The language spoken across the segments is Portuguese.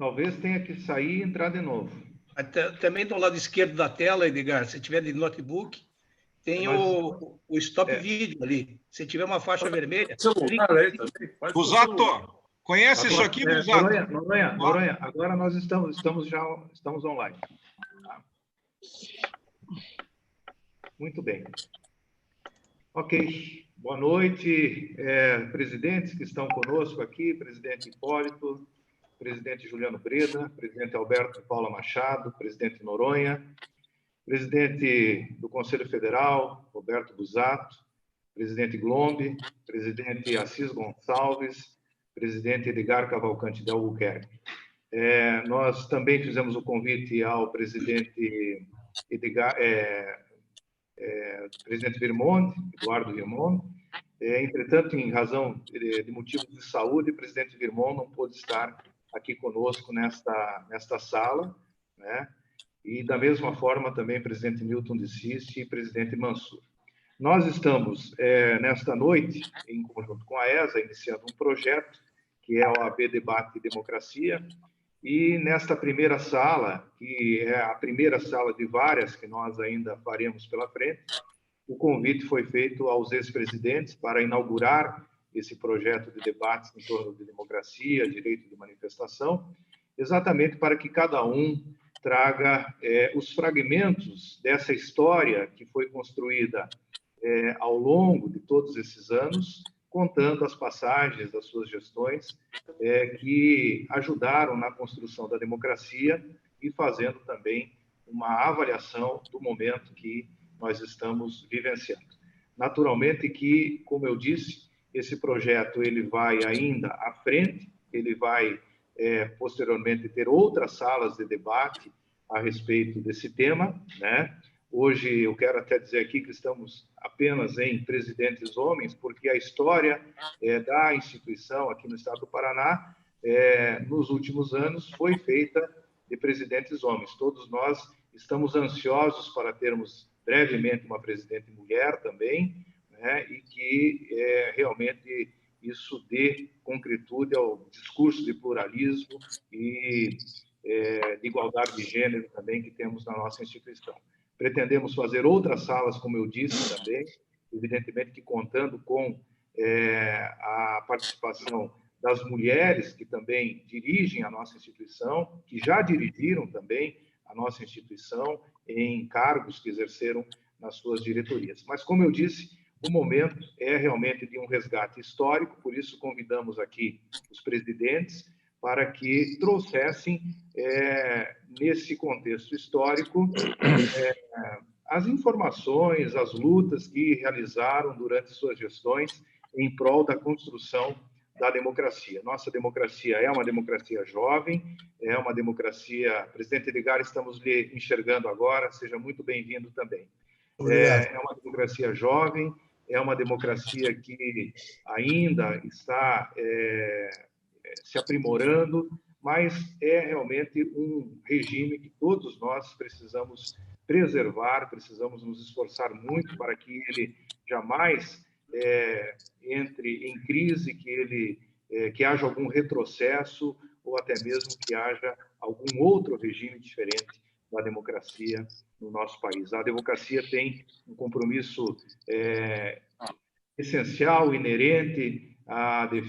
Talvez tenha que sair e entrar de novo. Também do lado esquerdo da tela, Edgar, se tiver de notebook, tem o stop vídeo ali. Se tiver uma faixa vermelha... Busato, conhece isso aqui, Busato? Noronha, agora nós estamos online. Tá. Muito bem. Ok. Boa noite, presidentes que estão conosco aqui, presidente Hipólito, presidente Juliano Breda, presidente Alberto de Paula Machado, presidente Noronha, presidente do Conselho Federal, Roberto Busato, presidente Glombe, presidente Assis Gonçalves, presidente Edgar Cavalcante de Albuquerque. Nós também fizemos o convite ao presidente presidente Virmonte, Eduardo Virmonte. Entretanto, em razão de motivos de saúde, o presidente Virmonte não pôde estar aqui conosco nesta sala, né? E, da mesma forma, também o presidente Milton de Siste e o presidente Mansur. Nós estamos, nesta noite, em conjunto com a ESA, iniciando um projeto, que é o AB Debate e Democracia, e nesta primeira sala, que é a primeira sala de várias que nós ainda faremos pela frente, o convite foi feito aos ex-presidentes para inaugurar esse projeto de debates em torno de democracia, direito de manifestação, exatamente para que cada um traga os fragmentos dessa história que foi construída ao longo de todos esses anos, contando as passagens das suas gestões que ajudaram na construção da democracia e fazendo também uma avaliação do momento que nós estamos vivenciando. Naturalmente que, como eu disse, esse projeto ele vai ainda à frente, ele vai posteriormente ter outras salas de debate a respeito desse tema, né? Hoje eu quero até dizer aqui que estamos apenas em presidentes homens, porque a história da instituição aqui no estado do Paraná, nos últimos anos, foi feita de presidentes homens. Todos nós estamos ansiosos para termos brevemente uma presidente mulher também, né? E que realmente isso dê concretude ao discurso de pluralismo e de igualdade de gênero também que temos na nossa instituição. Pretendemos fazer outras salas, como eu disse também, evidentemente que contando com a participação das mulheres que também dirigem a nossa instituição, que já dirigiram também a nossa instituição em cargos que exerceram nas suas diretorias. Mas, como eu disse, o momento é realmente de um resgate histórico, por isso convidamos aqui os presidentes para que trouxessem, nesse contexto histórico, as informações, as lutas que realizaram durante suas gestões em prol da construção da democracia. Nossa democracia é uma democracia jovem, é uma democracia... Presidente Edgar, estamos lhe enxergando agora, seja muito bem-vindo também. É uma democracia jovem, é uma democracia que ainda está se aprimorando, mas é realmente um regime que todos nós precisamos preservar, precisamos nos esforçar muito para que ele jamais entre em crise, que haja algum retrocesso ou até mesmo que haja algum outro regime diferente da democracia no nosso país. A democracia tem um compromisso essencial, inerente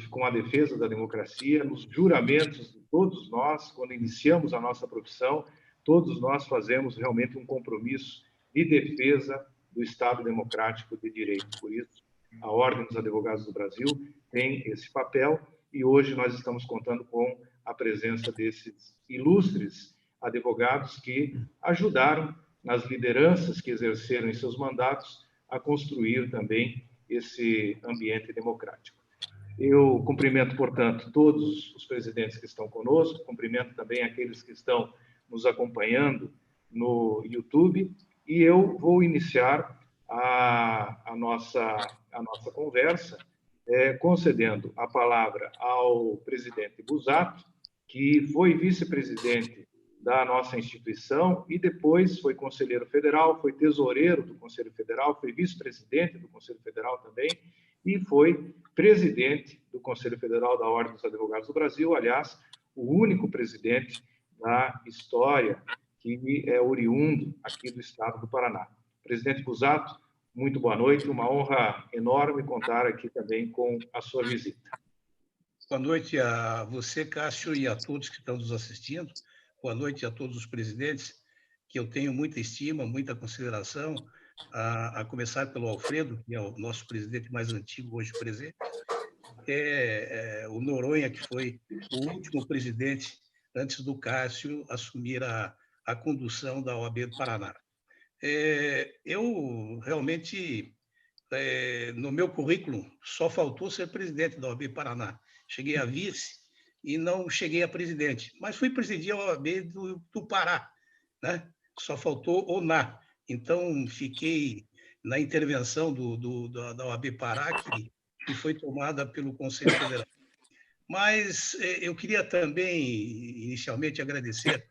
com a defesa da democracia, nos juramentos de todos nós, quando iniciamos a nossa profissão, todos nós fazemos realmente um compromisso de defesa do Estado democrático de direito. Por isso, a Ordem dos Advogados do Brasil tem esse papel e hoje nós estamos contando com a presença desses ilustres advogados que ajudaram nas lideranças que exerceram em seus mandatos a construir também esse ambiente democrático. Eu cumprimento, portanto, todos os presidentes que estão conosco, cumprimento também aqueles que estão nos acompanhando no YouTube, e eu vou iniciar a nossa conversa concedendo a palavra ao presidente Busato, que foi vice-presidente da nossa instituição e depois foi conselheiro federal, foi tesoureiro do Conselho Federal, foi vice-presidente do Conselho Federal também e foi presidente do Conselho Federal da Ordem dos Advogados do Brasil, aliás, o único presidente da história que é oriundo aqui do estado do Paraná. Presidente Puzzato, muito boa noite, uma honra enorme contar aqui também com a sua visita. Boa noite a você, Cássio, e a todos que estão nos assistindo. Boa noite a todos os presidentes, que eu tenho muita estima, muita consideração, a começar pelo Alfredo, que é o nosso presidente mais antigo hoje presente, o Noronha, que foi o último presidente antes do Cássio assumir a condução da OAB do Paraná. Eu realmente, no meu currículo, só faltou ser presidente da OAB Paraná. Cheguei a vice e não cheguei a presidente, mas fui presidir a OAB do Pará, né? Só faltou o NA. Então, fiquei na intervenção da OAB Pará, que foi tomada pelo Conselho Federal. Mas eu queria também, inicialmente, agradecer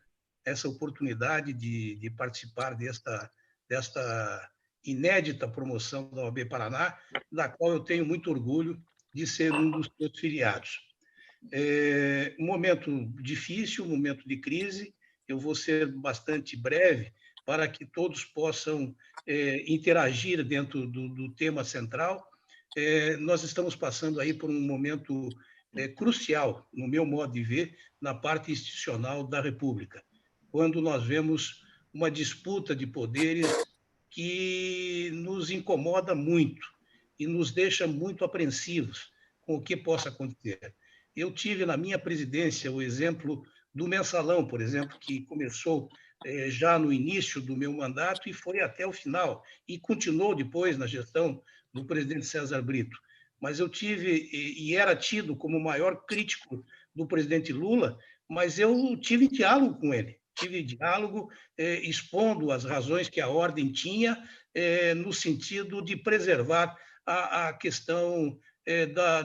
essa oportunidade de participar desta inédita promoção da OAB Paraná, da qual eu tenho muito orgulho de ser um dos seus filiados. Um momento difícil, um momento de crise, eu vou ser bastante breve para que todos possam interagir dentro do tema central. Nós estamos passando aí por um momento crucial, no meu modo de ver, na parte institucional da República, quando nós vemos uma disputa de poderes que nos incomoda muito e nos deixa muito apreensivos com o que possa acontecer. Eu tive na minha presidência o exemplo do mensalão, por exemplo, que começou já no início do meu mandato e foi até o final, e continuou depois na gestão do presidente César Brito. Mas eu tive, e era tido como o maior crítico do presidente Lula, mas eu tive diálogo com ele. Tive diálogo expondo as razões que a ordem tinha no sentido de preservar a questão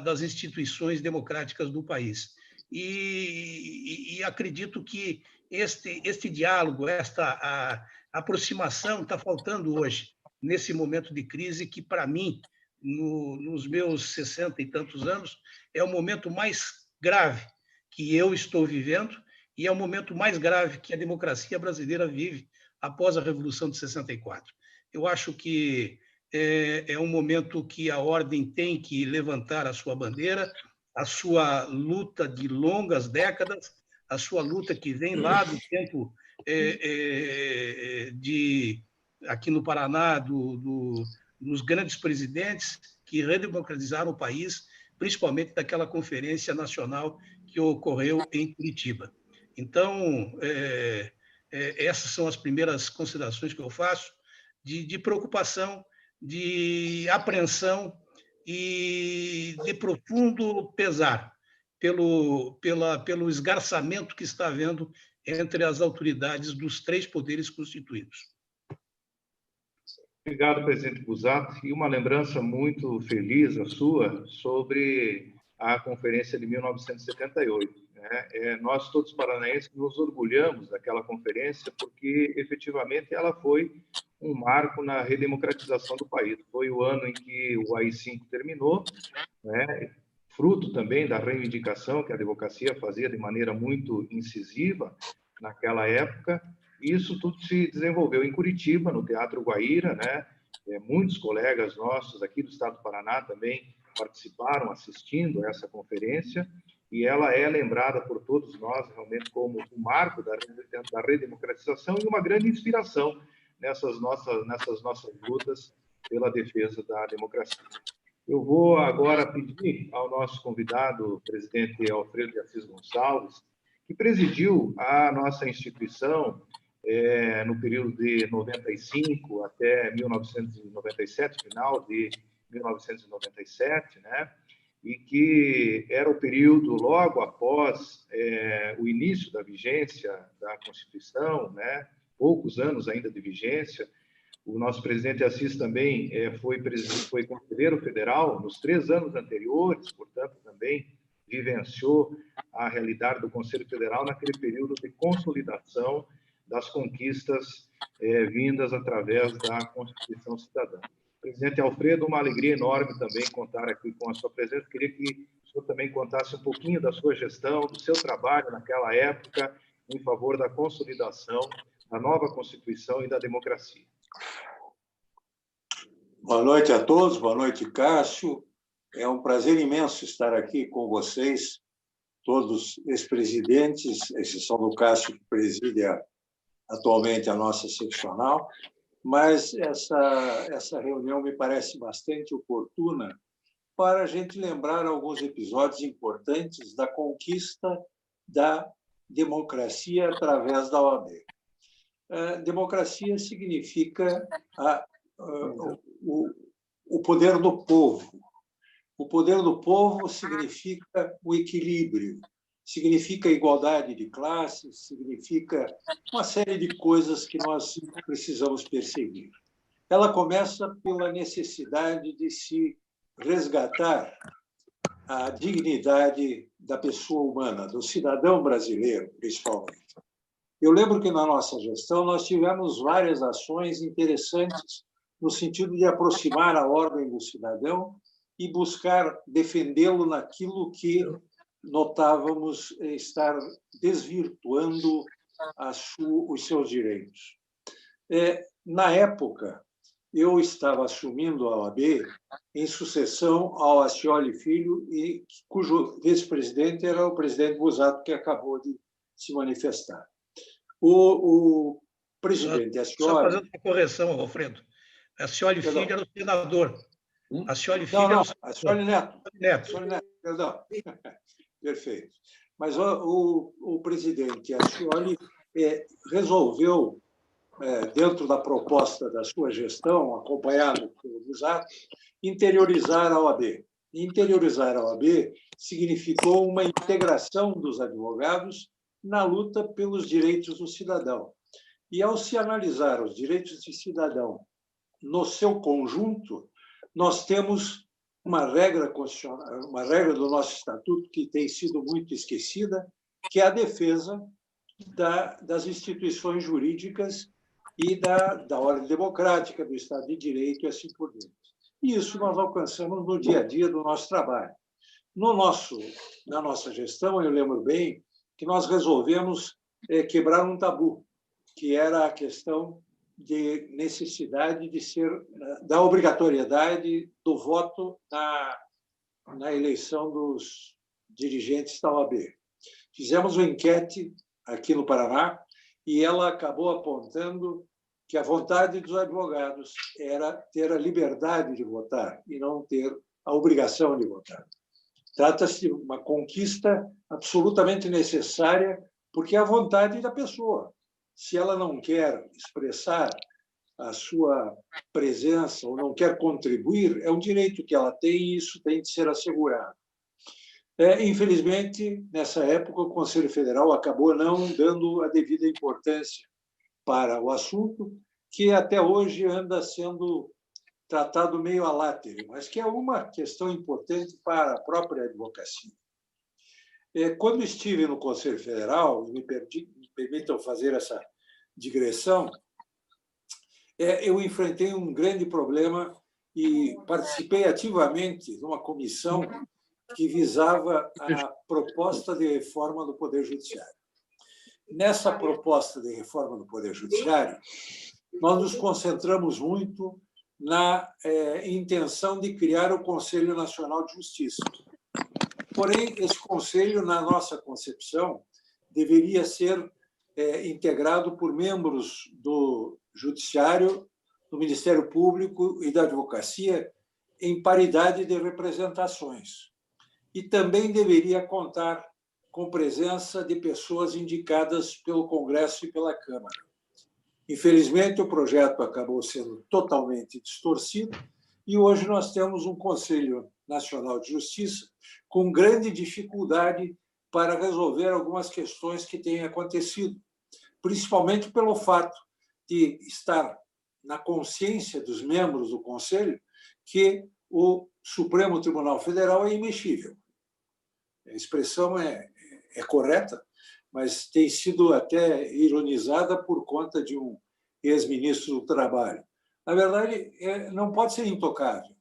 das instituições democráticas do país. E acredito que este diálogo, esta aproximação está faltando hoje, nesse momento de crise que, para mim, nos meus 60 e tantos anos, é o momento mais grave que eu estou vivendo e é o momento mais grave que a democracia brasileira vive após a Revolução de 64. Eu acho que é um momento que a ordem tem que levantar a sua bandeira, a sua luta de longas décadas, a sua luta que vem lá do tempo aqui no Paraná, dos grandes presidentes que redemocratizaram o país, principalmente daquela conferência nacional que ocorreu em Curitiba. Então, essas são as primeiras considerações que eu faço de preocupação, de apreensão e de profundo pesar pelo esgarçamento que está havendo entre as autoridades dos três poderes constituídos. Obrigado, presidente Puzzato. E uma lembrança muito feliz a sua sobre a Conferência de 1978. Nós, todos paranaenses, nos orgulhamos daquela conferência porque, efetivamente, ela foi um marco na redemocratização do país. Foi o ano em que o AI-5 terminou, fruto também da reivindicação que a advocacia fazia de maneira muito incisiva naquela época. Isso tudo se desenvolveu em Curitiba, no Teatro Guaíra, muitos colegas nossos aqui do estado do Paraná também participaram assistindo a essa conferência, e ela é lembrada por todos nós realmente como um marco da redemocratização e uma grande inspiração nessas nossas lutas pela defesa da democracia. Eu vou agora pedir ao nosso convidado, o presidente Alfredo de Assis Gonçalves, que presidiu a nossa instituição no período de 95 até 1997, final de 1997, e que era o período logo após o início da vigência da Constituição, poucos anos ainda de vigência. O nosso presidente Assis também foi conselheiro federal nos 3 anos anteriores, portanto, também vivenciou a realidade do Conselho Federal naquele período de consolidação das conquistas vindas através da Constituição Cidadã. Presidente Alfredo, uma alegria enorme também contar aqui com a sua presença. Queria que o senhor também contasse um pouquinho da sua gestão, do seu trabalho naquela época, em favor da consolidação da nova Constituição e da democracia. Boa noite a todos, boa noite, Cássio. É um prazer imenso estar aqui com vocês, todos ex-presidentes, exceção do Cássio, que preside atualmente a nossa seccional, mas essa reunião me parece bastante oportuna para a gente lembrar alguns episódios importantes da conquista da democracia através da OAB. Democracia significa o poder do povo. O poder do povo significa o equilíbrio, significa a igualdade de classes, significa uma série de coisas que nós precisamos perseguir. Ela começa pela necessidade de se resgatar a dignidade da pessoa humana, do cidadão brasileiro, principalmente. Eu lembro que, na nossa gestão, nós tivemos várias ações interessantes no sentido de aproximar a ordem do cidadão e buscar defendê-lo naquilo que notávamos estar desvirtuando os seus direitos. Na época, eu estava assumindo a OAB em sucessão ao Ascioli Filho, cujo vice-presidente era o presidente Busato, que acabou de se manifestar. O presidente Ascioli... Só fazendo uma correção, Alfredo. Ascioli Filho era o senador. Ascioli Filho era o senador. Ascioli Neto. Neto. Perdão. Perfeito. Mas o presidente Ascioli resolveu, dentro da proposta da sua gestão, acompanhado pelo Busato, interiorizar a OAB. Interiorizar a OAB significou uma integração dos advogados na luta pelos direitos do cidadão. E, ao se analisar os direitos do cidadão no seu conjunto, nós temos uma regra constitucional, uma regra do nosso estatuto que tem sido muito esquecida, que é a defesa das instituições jurídicas e da ordem democrática, do Estado de Direito e assim por diante. E isso nós alcançamos no dia a dia do nosso trabalho. Na nossa gestão, eu lembro bem que nós resolvemos quebrar um tabu, que era a questão de necessidade da obrigatoriedade do voto na eleição dos dirigentes da OAB. Fizemos uma enquete aqui no Paraná e ela acabou apontando que a vontade dos advogados era ter a liberdade de votar e não ter a obrigação de votar. Trata-se de uma conquista absolutamente necessária, porque é a vontade da pessoa. Se ela não quer expressar a sua presença ou não quer contribuir, é um direito que ela tem e isso tem de ser assegurado. Infelizmente, nessa época, o Conselho Federal acabou não dando a devida importância para o assunto, que até hoje anda sendo tratado meio a látero, mas que é uma questão importante para a própria advocacia. Quando estive no Conselho Federal, me permitam fazer essa digressão, eu enfrentei um grande problema e participei ativamente de uma comissão que visava a proposta de reforma do Poder Judiciário. Nessa proposta de reforma do Poder Judiciário, nós nos concentramos muito na intenção de criar o Conselho Nacional de Justiça. Porém, esse conselho, na nossa concepção, deveria ser integrado por membros do Judiciário, do Ministério Público e da Advocacia em paridade de representações. E também deveria contar com presença de pessoas indicadas pelo Congresso e pela Câmara. Infelizmente, o projeto acabou sendo totalmente distorcido e hoje nós temos um Conselho Nacional de Justiça com grande dificuldade para resolver algumas questões que têm acontecido, principalmente pelo fato de estar na consciência dos membros do Conselho que o Supremo Tribunal Federal é imexível. A expressão é correta, mas tem sido até ironizada por conta de um ex-ministro do Trabalho. Na verdade, não pode ser intocável.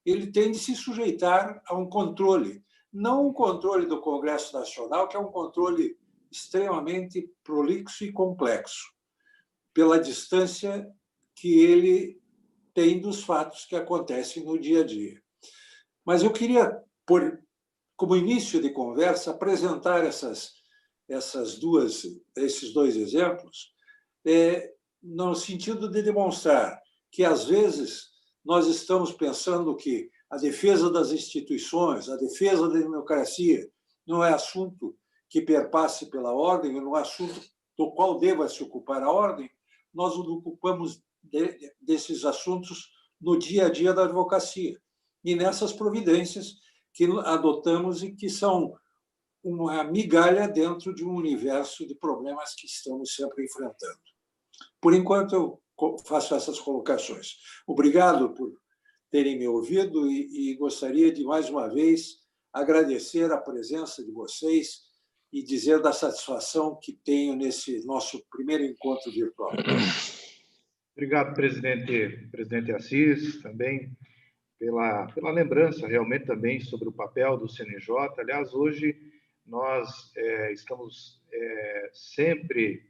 Ele tem de se sujeitar a um controle, não o controle do Congresso Nacional, que é um controle extremamente prolixo e complexo, pela distância que ele tem dos fatos que acontecem no dia a dia. Mas eu queria, como início de conversa, apresentar esses dois exemplos, no sentido de demonstrar que, às vezes, nós estamos pensando que a defesa das instituições, a defesa da democracia, não é assunto que perpasse pela ordem, não é assunto do qual deva se ocupar a ordem. Nós nos ocupamos desses assuntos no dia a dia da advocacia e nessas providências que adotamos e que são uma migalha dentro de um universo de problemas que estamos sempre enfrentando. Por enquanto, eu faço essas colocações. Obrigado por terem me ouvido e gostaria de, mais uma vez, agradecer a presença de vocês e dizer da satisfação que tenho nesse nosso primeiro encontro virtual. Obrigado, presidente Assis, também pela lembrança, realmente, também sobre o papel do CNJ. Aliás, hoje nós estamos sempre,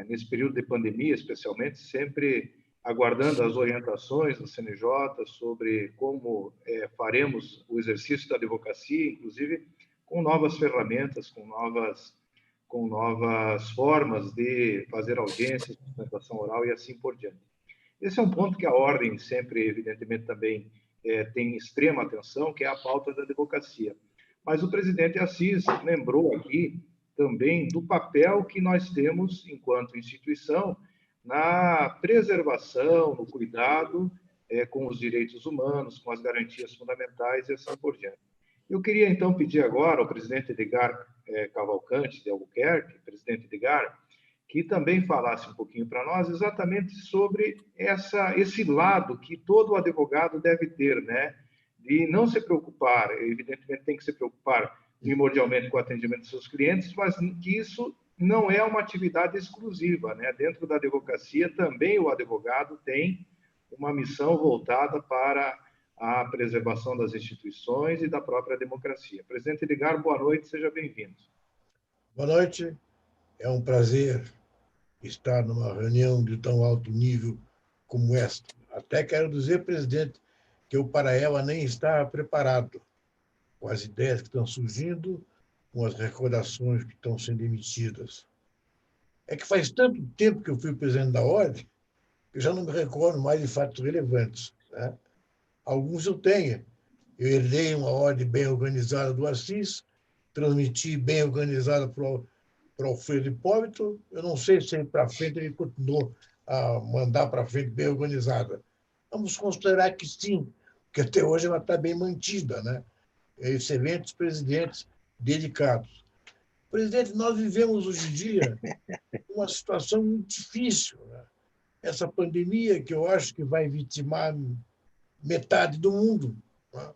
nesse período de pandemia, especialmente, sempre aguardando as orientações do CNJ sobre como faremos o exercício da advocacia, inclusive com novas ferramentas, com novas formas de fazer audiências, sustentação oral e assim por diante. Esse é um ponto que a ordem sempre, evidentemente, também tem extrema atenção, que é a pauta da advocacia. Mas o presidente Assis lembrou aqui também do papel que nós temos, enquanto instituição, na preservação, no cuidado com os direitos humanos, com as garantias fundamentais e assim por diante. Eu queria, então, pedir agora ao presidente Edgar Cavalcante de Albuquerque, presidente Edgar, que também falasse um pouquinho para nós exatamente sobre esse lado que todo advogado deve ter, né? De não se preocupar, evidentemente tem que se preocupar primordialmente com o atendimento dos seus clientes, mas que isso não é uma atividade exclusiva, né? Dentro da advocacia também o advogado tem uma missão voltada para a preservação das instituições e da própria democracia. Presidente Edgar, boa noite, seja bem-vindo. Boa noite, é um prazer estar numa reunião de tão alto nível como esta. Até quero dizer, presidente, que o Paraela nem está preparado com as ideias que estão surgindo, com as recordações que estão sendo emitidas. É que faz tanto tempo que eu fui presidente da ordem, que eu já não me recordo mais de fatos relevantes, né? Alguns eu tenho. Eu herdei uma ordem bem organizada do Assis, transmiti bem organizada para o Alfredo Hipólito. Eu não sei se para frente ele continuou a mandar para frente bem organizada. Vamos considerar que sim, porque até hoje ela está bem mantida, né? Excelentes presidentes dedicados. Presidente, nós vivemos hoje em dia uma situação muito difícil, né? Essa pandemia que eu acho que vai vitimar metade do mundo, né?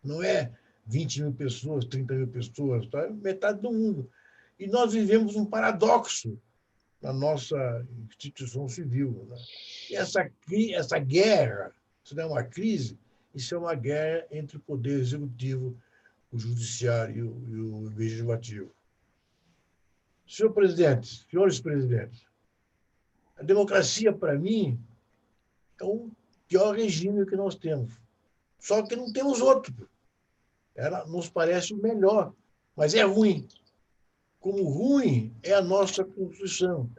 Não é 20 mil pessoas, 30 mil pessoas, tá? É metade do mundo. E nós vivemos um paradoxo na nossa instituição civil, né? E essa guerra, isso não é uma crise, isso é uma guerra entre o poder executivo, o judiciário e o legislativo. Senhor presidente, senhores presidentes, a democracia, para mim, é o pior regime que nós temos. Só que não temos outro. Ela nos parece o melhor, mas é ruim. Como ruim é a nossa Constituição.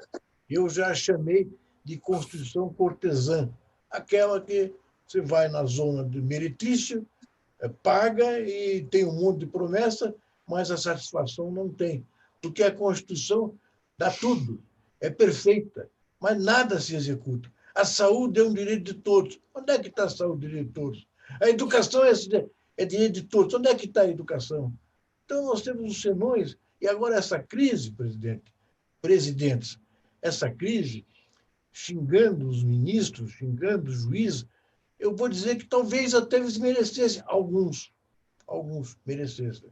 Eu já chamei de Constituição cortesã, aquela que você vai na zona de meretrício, paga e tem um monte de promessa, mas a satisfação não tem. Porque a Constituição dá tudo, é perfeita, mas nada se executa. A saúde é um direito de todos. Onde é que está a saúde, direito de todos? A educação é direito de todos. Onde é que está a educação? Então, nós temos os senões, e agora essa crise, presidentes, essa crise, xingando os ministros, xingando os juízes, eu vou dizer que talvez até eles merecessem, alguns merecessem.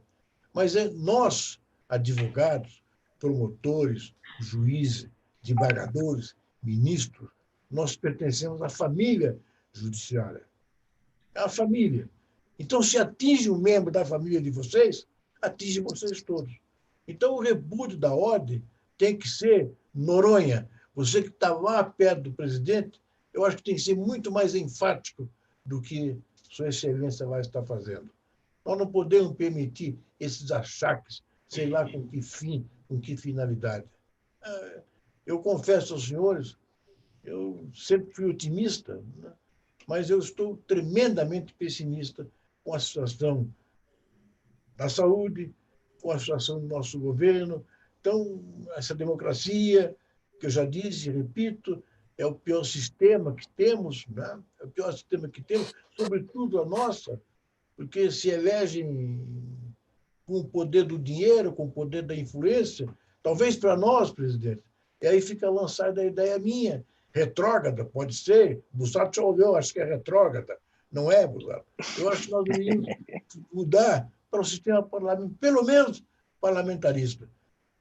Mas nós, advogados, promotores, juízes, desembargadores, ministros, nós pertencemos à família judiciária. É a família. Então, se atinge um membro da família de vocês, atinge vocês todos. Então, o repúdio da ordem tem que ser Noronha. Você que está lá perto do presidente, eu acho que tem que ser muito mais enfático do que Sua Excelência vai estar fazendo. Nós não podemos permitir esses achaques, sei lá com que fim, com que finalidade. Eu confesso aos senhores, eu sempre fui otimista, né? Mas eu estou tremendamente pessimista com a situação da saúde, com a situação do nosso governo. Então, essa democracia, que eu já disse e repito, é o pior sistema que temos, né? É o pior sistema que temos, sobretudo a nossa, porque se elegem com o poder do dinheiro, com o poder da influência, talvez para nós, presidente. E aí fica lançada a ideia minha, retrógrada, pode ser. Bussato já ouviu, acho que é retrógrada. Não é, Bussato? Eu acho que nós deveríamos mudar para o sistema parlamentar, pelo menos parlamentarista.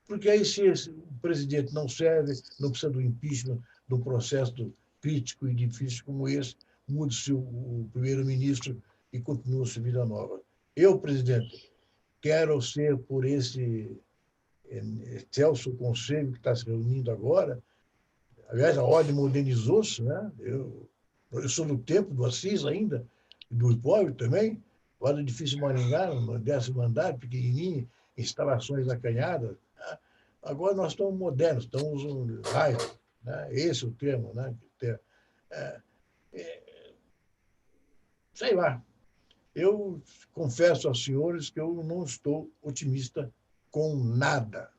Porque aí, se o presidente não serve, não precisa do impeachment, de um processo crítico e difícil como esse, mude-se o primeiro-ministro e continua-se vida nova. Eu, presidente, quero ser por esse excelso conselho que está se reunindo agora. Aliás, a ordem modernizou-se, né? Eu sou do tempo do Assis ainda, do Hipólito também, lá do edifício Maringá, no 10º andar, pequenininho, instalações acanhadas. Agora nós estamos modernos, estamos no raio, né? Esse é o termo, né? Sei lá. Eu confesso aos senhores que eu não estou otimista com nada.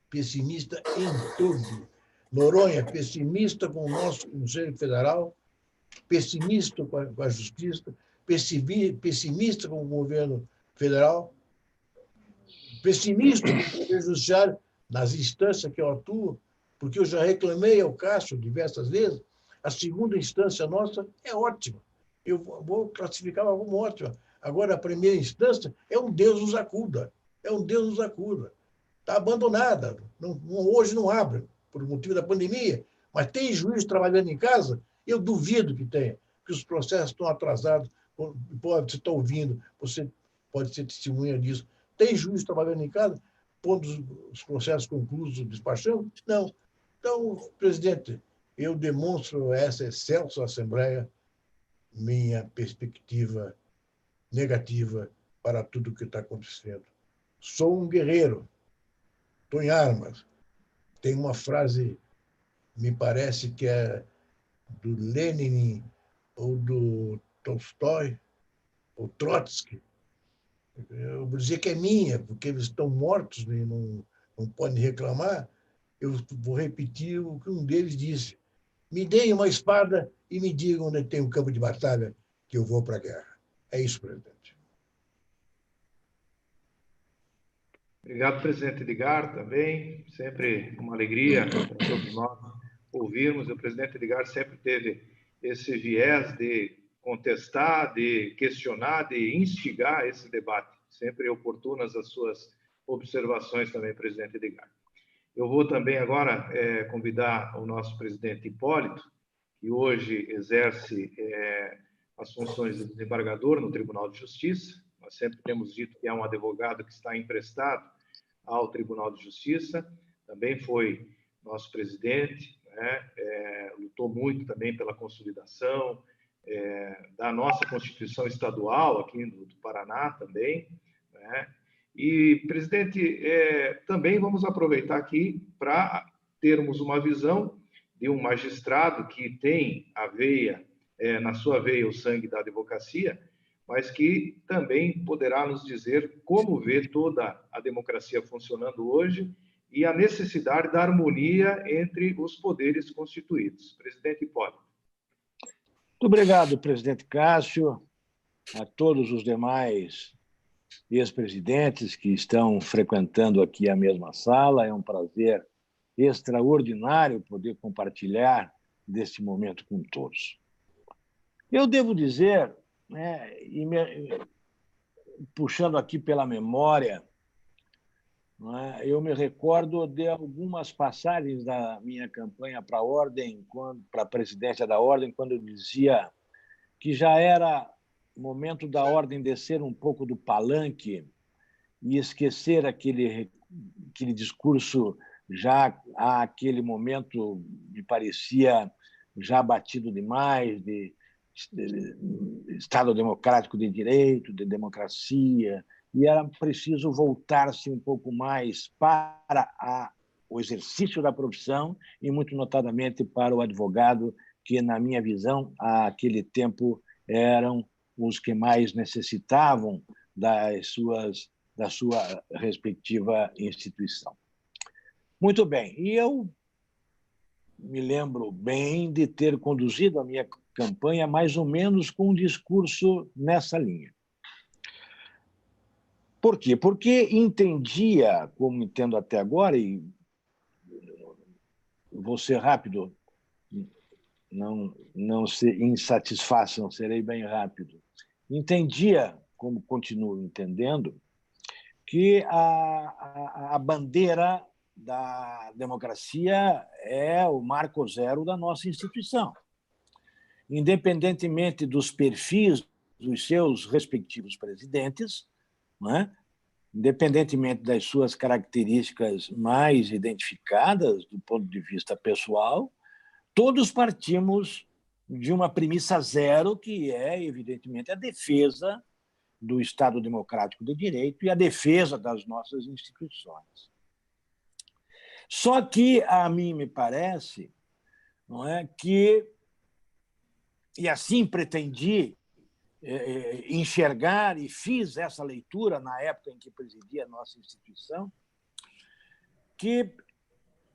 Pessimista em tudo. Noronha, pessimista com o nosso Conselho Federal, pessimista com a Justiça, pessimista com o governo federal, pessimista com o Poder Judiciário, nas instâncias que eu atuo, porque eu já reclamei ao Cássio diversas vezes, a segunda instância nossa é ótima. Eu vou classificá-la como ótima. Agora, a primeira instância é um Deus nos acuda. É um Deus nos acuda. Está abandonada. Hoje não abre, por motivo da pandemia, mas tem juiz trabalhando em casa? Eu duvido que tenha, porque os processos estão atrasados. Você está ouvindo, você pode ser testemunha disso. Tem juiz trabalhando em casa, pondo os processos conclusos, despachando? Não. Então, presidente, eu demonstro a essa excelsa Assembleia minha perspectiva negativa para tudo o que está acontecendo. Sou um guerreiro, estou em armas. Tem uma frase, me parece que é do Lenin ou do Tolstói, ou Trotsky. Eu vou dizer que é minha, porque eles estão mortos e não podem reclamar. Eu vou repetir o que um deles disse. Me deem uma espada e me digam onde tem um campo de batalha que eu vou para a guerra. É isso, presidente. Obrigado, presidente Edgar, também. Sempre uma alegria para todos nós ouvirmos. O presidente Edgar sempre teve esse viés de contestar, de questionar, de instigar esse debate. Sempre oportunas as suas observações também, presidente Edgar. Eu vou também agora convidar o nosso presidente Hipólito, que hoje exerce as funções de desembargador no Tribunal de Justiça. Nós sempre temos dito que é um advogado que está emprestado ao Tribunal de Justiça. Também foi nosso presidente, né? Lutou muito também pela consolidação da nossa Constituição Estadual aqui do Paraná também, né? E, presidente, também vamos aproveitar aqui para termos uma visão de um magistrado que tem a veia, na sua veia, o sangue da advocacia, mas que também poderá nos dizer como vê toda a democracia funcionando hoje e a necessidade da harmonia entre os poderes constituídos. Presidente Hipólito. Muito obrigado, presidente Cássio, a todos os demais ex-presidentes que estão frequentando aqui a mesma sala. É um prazer extraordinário poder compartilhar deste momento com todos. Eu devo dizer, né, puxando aqui pela memória, né, eu me recordo de algumas passagens da minha campanha para a Ordem, para a presidência da Ordem, quando eu dizia que já era momento da ordem descer um pouco do palanque e esquecer aquele discurso já àquele momento me parecia já batido demais de Estado democrático de direito, de democracia, e era preciso voltar-se um pouco mais para o exercício da profissão e, muito notadamente, para o advogado, que, na minha visão, àquele tempo eram os que mais necessitavam da sua respectiva instituição. Muito bem, e eu me lembro bem de ter conduzido a minha campanha mais ou menos com um discurso nessa linha. Por quê? Porque entendia, como entendo até agora, e vou ser rápido, não se insatisfaçam, serei bem rápido. Entendia, como continuo entendendo, que a bandeira da democracia é o marco zero da nossa instituição. Independentemente dos perfis dos seus respectivos presidentes, não é? Independentemente das suas características mais identificadas do ponto de vista pessoal, todos partimos de uma premissa zero, que é, evidentemente, a defesa do Estado democrático de direito e a defesa das nossas instituições. Só que, a mim me parece, não é, que, e assim pretendi enxergar e fiz essa leitura na época em que presidia a nossa instituição, que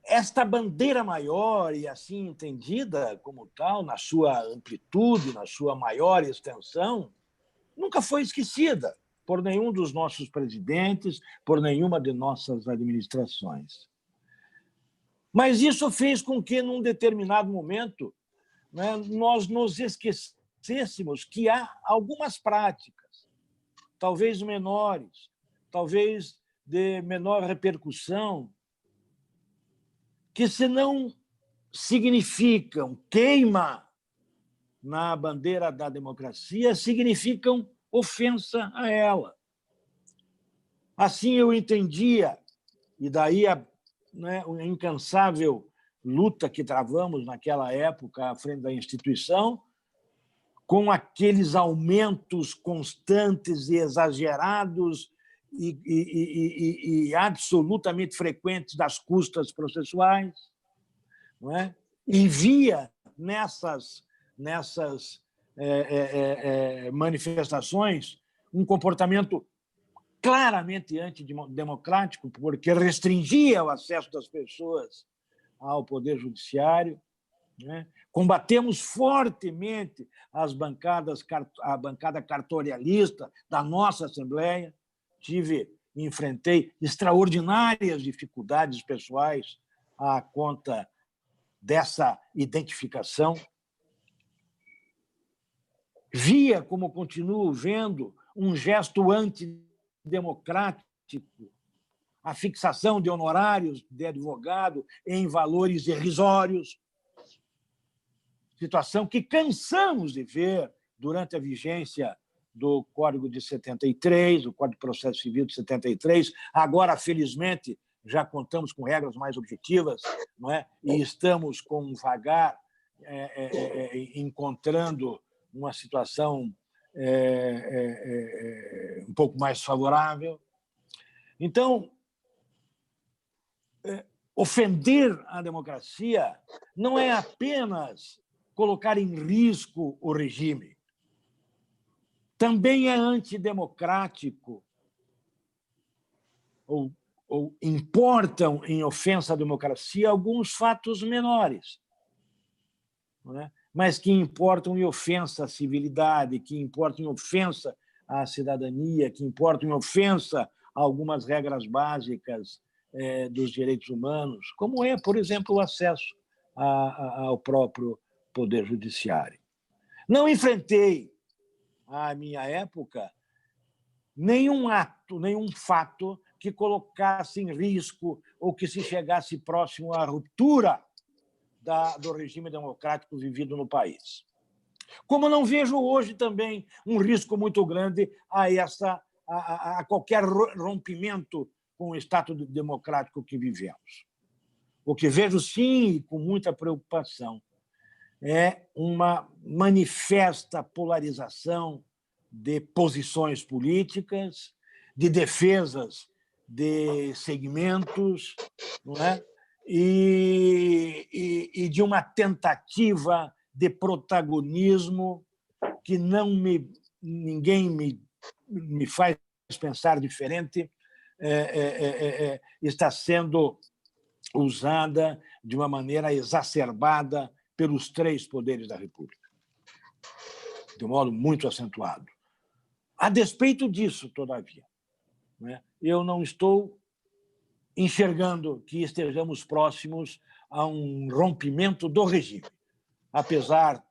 esta bandeira maior e assim entendida como tal, na sua amplitude, na sua maior extensão, nunca foi esquecida por nenhum dos nossos presidentes, por nenhuma de nossas administrações. Mas isso fez com que, num determinado momento, né, nós nos esquecêssemos que há algumas práticas, talvez menores, talvez de menor repercussão, que, se não significam queima na bandeira da democracia, significam ofensa a ela. Assim eu entendia, e daí a incansável luta que travamos naquela época à frente da instituição, com aqueles aumentos constantes e exagerados e absolutamente frequentes das custas processuais, não é? E via nessas manifestações um comportamento claramente antidemocrático, porque restringia o acesso das pessoas ao Poder Judiciário, né? Combatemos fortemente a bancada cartorialista da nossa Assembleia. Enfrentei extraordinárias dificuldades pessoais à conta dessa identificação. Via, como continuo vendo, um gesto antidemocrático, a fixação de honorários de advogado em valores irrisórios, situação que cansamos de ver durante a vigência do Código de 73, o Código de Processo Civil de 73. Agora, felizmente, já contamos com regras mais objetivas, não é? E estamos com um vagar encontrando uma situação um pouco mais favorável. Então, ofender a democracia não é apenas colocar em risco o regime, também é antidemocrático ou importam em ofensa à democracia alguns fatos menores, não é? Mas que importam em ofensa à civilidade, que importam em ofensa à cidadania, que importam em ofensa a algumas regras básicas dos direitos humanos, como é, por exemplo, o acesso ao próprio Poder Judiciário. Não enfrentei, à minha época, nenhum fato que colocasse em risco ou que se chegasse próximo à ruptura do regime democrático vivido no país. Como não vejo hoje também um risco muito grande a qualquer rompimento com o Estado democrático que vivemos. O que vejo, sim, com muita preocupação, é uma manifesta polarização de posições políticas, de defesas de segmentos, não é? E de uma tentativa de protagonismo que ninguém me faz pensar diferente, está sendo usada de uma maneira exacerbada pelos 3 poderes da República, de um modo muito acentuado. A despeito disso, todavia, né, eu não estou enxergando que estejamos próximos a um rompimento do regime, apesar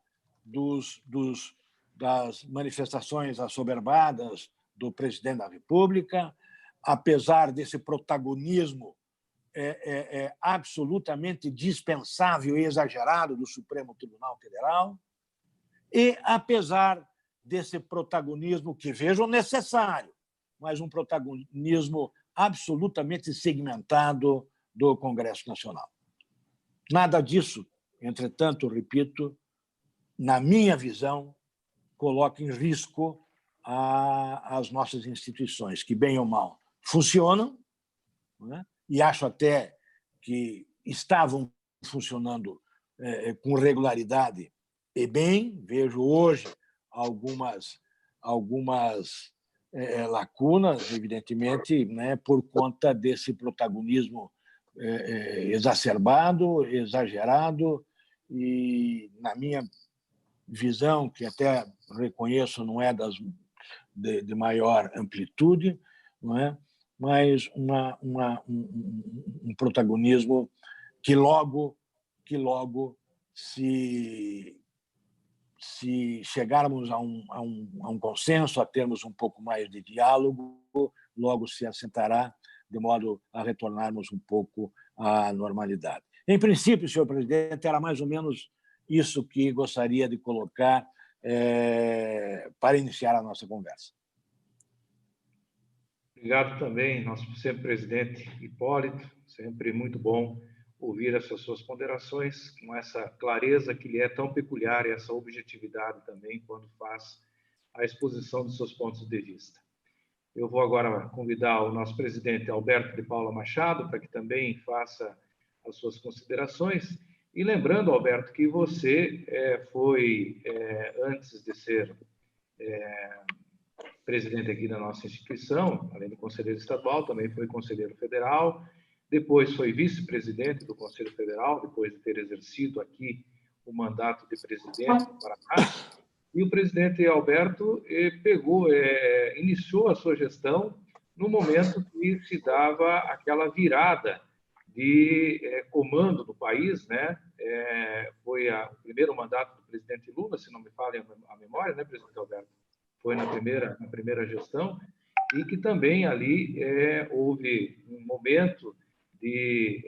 das manifestações assoberbadas do presidente da República, apesar desse protagonismo absolutamente dispensável e exagerado do Supremo Tribunal Federal, e apesar desse protagonismo que vejo necessário, mas um protagonismo absolutamente segmentado do Congresso Nacional. Nada disso, entretanto, repito, na minha visão, coloca em risco as nossas instituições, que, bem ou mal, funcionam, né? E acho até que estavam funcionando com regularidade e bem. Vejo hoje algumas lacunas, evidentemente, né, por conta desse protagonismo exacerbado, exagerado, e, na minha visão, que até reconheço não é de maior amplitude, não é? Mas um protagonismo que logo se chegarmos a um consenso, a termos um pouco mais de diálogo, logo se assentará, de modo a retornarmos um pouco à normalidade. Em princípio, senhor presidente, era mais ou menos isso que gostaria de colocar para iniciar a nossa conversa. Obrigado também, nosso presidente Hipólito, sempre muito bom ouvir essas suas ponderações, com essa clareza que lhe é tão peculiar e essa objetividade também quando faz a exposição dos seus pontos de vista. Eu vou agora convidar o nosso presidente Alberto de Paula Machado para que também faça as suas considerações. E lembrando, Alberto, que você foi, antes de ser presidente aqui da nossa instituição, além de conselheiro estadual, também foi conselheiro federal, depois foi vice-presidente do Conselho Federal, depois de ter exercido aqui o mandato de presidente do Paraná. E o presidente Alberto iniciou a sua gestão no momento que se dava aquela virada de comando do país, né? Foi o primeiro mandato do presidente Lula, se não me falha a memória, né, presidente Alberto? Foi na primeira gestão, e que também ali houve um momento de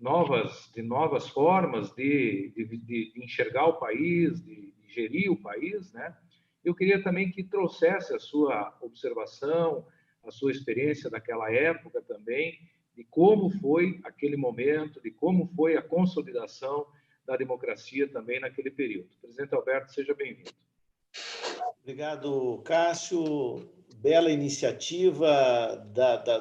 novas formas de enxergar o país, de gerir o país, né? Eu queria também que trouxesse a sua observação, a sua experiência daquela época também, de como foi aquele momento, de como foi a consolidação da democracia também naquele período. Presidente Alberto, seja bem-vindo. Obrigado, Cássio. Bela iniciativa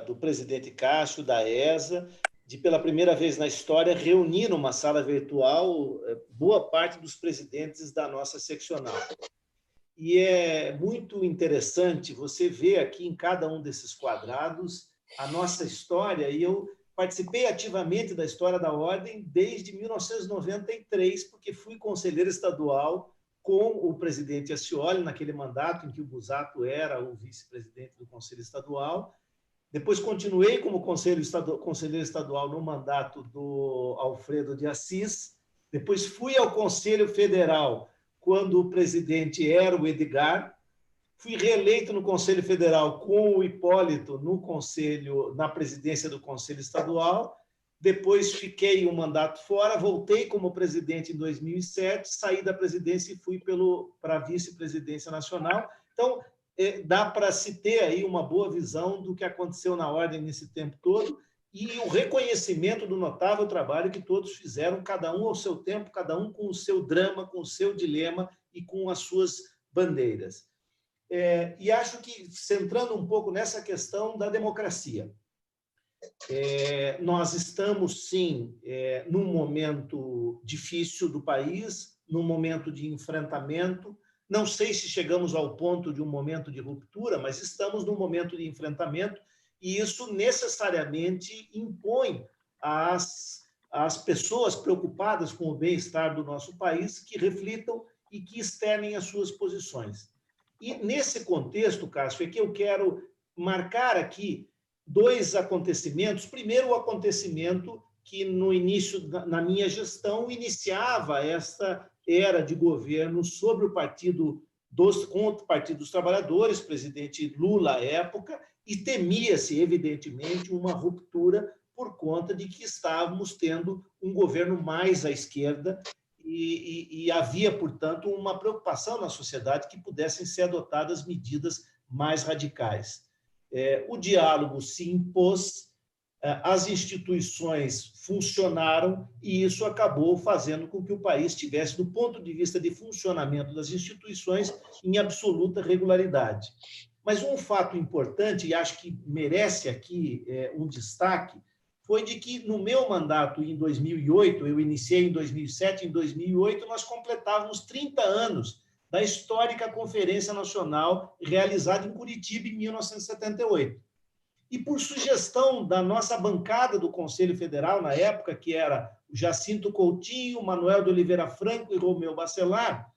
do presidente Cássio, da ESA, de, pela primeira vez na história, reunir numa sala virtual boa parte dos presidentes da nossa seccional. E é muito interessante você ver aqui em cada um desses quadrados a nossa história, e eu participei ativamente da história da Ordem desde 1993, porque fui conselheiro estadual com o presidente Ascioli, naquele mandato em que o Busato era o vice-presidente do Conselho Estadual. Depois continuei como conselheiro estadual no mandato do Alfredo de Assis. Depois fui ao Conselho Federal quando o presidente era o Edgar. Fui reeleito no Conselho Federal com o Hipólito na presidência do Conselho Estadual. depois fiquei um mandato fora, voltei como presidente em 2007, saí da presidência e fui para a vice-presidência nacional. Então, dá para se ter aí uma boa visão do que aconteceu na Ordem nesse tempo todo e o reconhecimento do notável trabalho que todos fizeram, cada um ao seu tempo, cada um com o seu drama, com o seu dilema e com as suas bandeiras. E acho que, centrando um pouco nessa questão da democracia, nós estamos, sim, num momento difícil do país, num momento de enfrentamento. Não sei se chegamos ao ponto de um momento de ruptura, mas estamos num momento de enfrentamento e isso necessariamente impõe às pessoas preocupadas com o bem-estar do nosso país que reflitam e que externem as suas posições. E, nesse contexto, Cássio, é que eu quero marcar aqui dois acontecimentos. Primeiro, o acontecimento que, no início, na minha gestão, iniciava esta era de governo sobre o contra o Partido dos Trabalhadores, presidente Lula à época, e temia-se, evidentemente, uma ruptura por conta de que estávamos tendo um governo mais à esquerda e havia, portanto, uma preocupação na sociedade que pudessem ser adotadas medidas mais radicais. O diálogo se impôs, as instituições funcionaram e isso acabou fazendo com que o país tivesse, do ponto de vista de funcionamento das instituições, em absoluta regularidade. Mas um fato importante, e acho que merece aqui um destaque, foi de que, no meu mandato em 2008, eu iniciei em 2007, em 2008, nós completávamos 30 anos da histórica Conferência Nacional realizada em Curitiba em 1978. E por sugestão da nossa bancada do Conselho Federal, na época, que era o Jacinto Coutinho, Manuel de Oliveira Franco e Romeu Bacelar,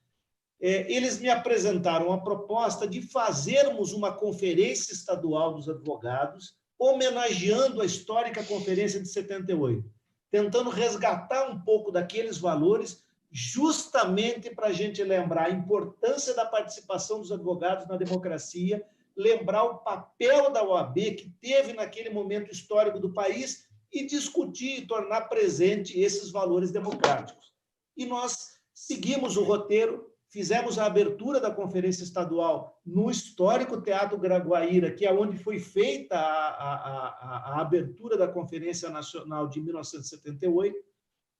eles me apresentaram a proposta de fazermos uma conferência estadual dos advogados, homenageando a histórica Conferência de 78, tentando resgatar um pouco daqueles valores, justamente para a gente lembrar a importância da participação dos advogados na democracia, lembrar o papel da OAB que teve naquele momento histórico do país e discutir e tornar presente esses valores democráticos. E nós seguimos o roteiro, fizemos a abertura da Conferência Estadual no histórico Teatro Graguaíra, que é onde foi feita a abertura da Conferência Nacional de 1978,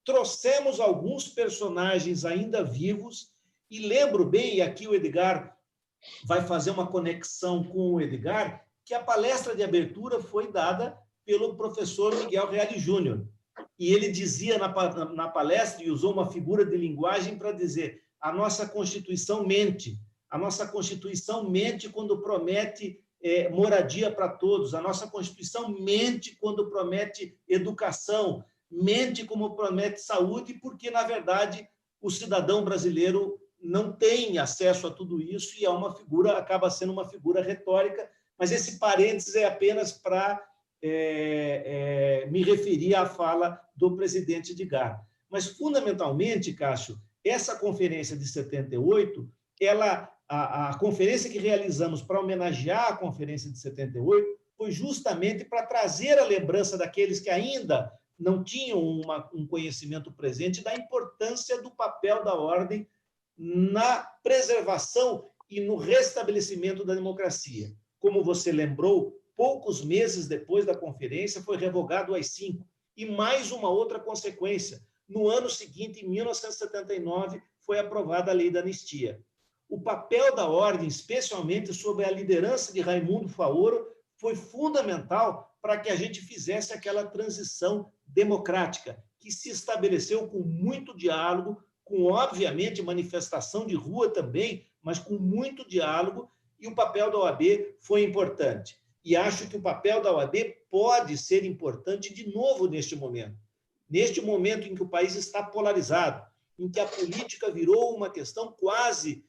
trouxemos alguns personagens ainda vivos, e lembro bem, e aqui o Edgar vai fazer uma conexão com o Edgar, que a palestra de abertura foi dada pelo professor Miguel Reale Júnior. E ele dizia na palestra, e usou uma figura de linguagem para dizer: a nossa Constituição mente. A nossa Constituição mente quando promete moradia para todos. A nossa Constituição mente quando promete educação. Mente como promete saúde, porque, na verdade, o cidadão brasileiro não tem acesso a tudo isso e acaba sendo uma figura retórica, mas esse parênteses é apenas para me referir à fala do presidente Edgar. Mas, fundamentalmente, Cássio, essa conferência de 78, a conferência que realizamos para homenagear a conferência de 78 foi justamente para trazer a lembrança daqueles que ainda não tinham um conhecimento presente da importância do papel da ordem na preservação e no restabelecimento da democracia. Como você lembrou, poucos meses depois da conferência foi revogado o AI-5. E mais uma outra consequência. No ano seguinte, em 1979, foi aprovada a Lei da Anistia. O papel da ordem, especialmente sob a liderança de Raimundo Faoro, foi fundamental para que a gente fizesse aquela transição democrática, que se estabeleceu com muito diálogo, com, obviamente, manifestação de rua também, mas com muito diálogo, e o papel da OAB foi importante. E acho que o papel da OAB pode ser importante de novo neste momento. Neste momento em que o país está polarizado, em que a política virou uma questão quase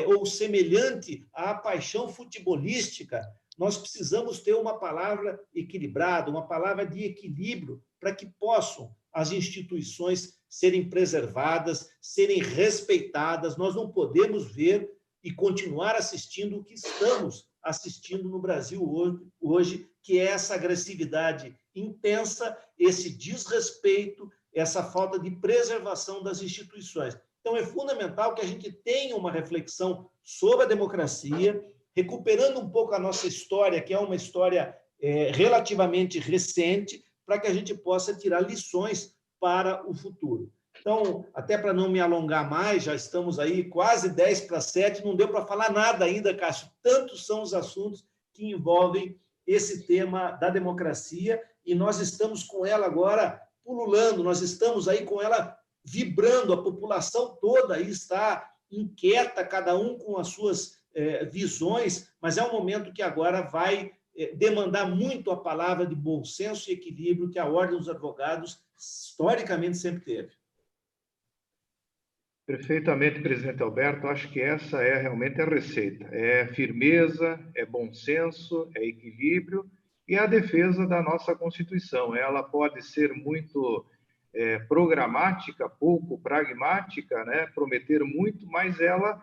ou semelhante à paixão futebolística, nós precisamos ter uma palavra equilibrada, uma palavra de equilíbrio, para que possam as instituições serem preservadas, serem respeitadas. Nós não podemos ver e continuar assistindo o que estamos assistindo no Brasil hoje, que é essa agressividade impensa esse desrespeito, essa falta de preservação das instituições. Então, é fundamental que a gente tenha uma reflexão sobre a democracia, recuperando um pouco a nossa história, que é uma história relativamente recente, para que a gente possa tirar lições para o futuro. Então, até para não me alongar mais, já estamos aí quase 10 para 7, não deu para falar nada ainda, Cássio. Tantos são os assuntos que envolvem esse tema da democracia e nós estamos com ela agora pululando, nós estamos aí com ela vibrando, a população toda aí está inquieta, cada um com as suas visões, mas é um momento que agora vai demandar muito a palavra de bom senso e equilíbrio que a Ordem dos Advogados historicamente sempre teve. Perfeitamente, presidente Alberto. Acho que essa é realmente a receita. É firmeza, é bom senso, é equilíbrio e a defesa da nossa Constituição. Ela pode ser muito programática, pouco pragmática, né? Prometer muito, mas ela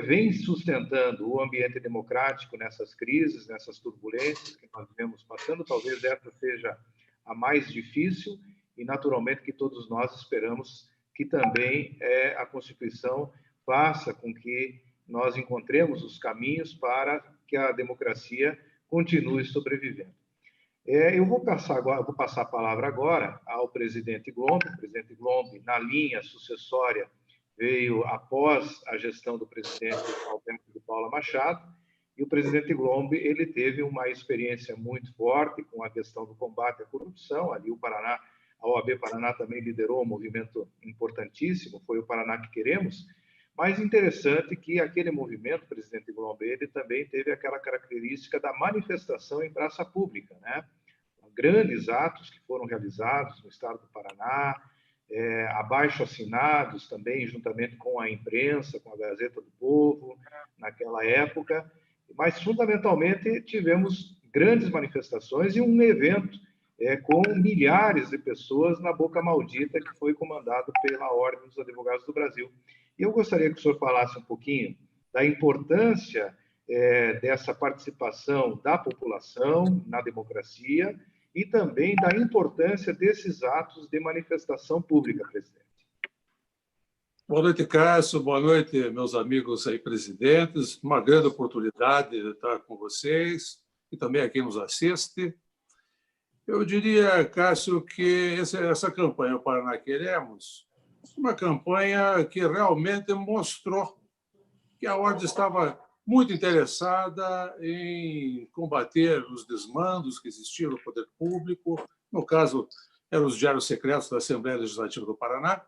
vem sustentando o ambiente democrático nessas crises, nessas turbulências que nós vivemos passando. Talvez essa seja a mais difícil e, naturalmente, que todos nós esperamos que também a Constituição faça com que nós encontremos os caminhos para que a democracia continue sobrevivendo. Eu vou passar a palavra agora ao presidente Glombe. O presidente Glombe, na linha sucessória, veio após a gestão do presidente Alberto de Paula Machado, e o presidente Glombe ele teve uma experiência muito forte com a questão do combate à corrupção. Ali a OAB Paraná também liderou um movimento importantíssimo, foi o Paraná que Queremos, mas interessante que aquele movimento, presidente Glombe, ele também teve aquela característica da manifestação em praça pública, né? Grandes atos que foram realizados no estado do Paraná, abaixo-assinados também, juntamente com a imprensa, com a Gazeta do Povo, naquela época, mas fundamentalmente tivemos grandes manifestações e um evento com milhares de pessoas na Boca Maldita, que foi comandado pela Ordem dos Advogados do Brasil. E eu gostaria que o senhor falasse um pouquinho da importância dessa participação da população na democracia e também da importância desses atos de manifestação pública, presidente. Boa noite, Cássio. Boa noite, meus amigos aí presidentes. Uma grande oportunidade de estar com vocês e também a quem nos assiste. Eu diria, Cássio, que essa campanha O Paraná Queremos, uma campanha que realmente mostrou que a Ordem estava muito interessada em combater os desmandos que existiam no poder público, no caso, eram os diários secretos da Assembleia Legislativa do Paraná,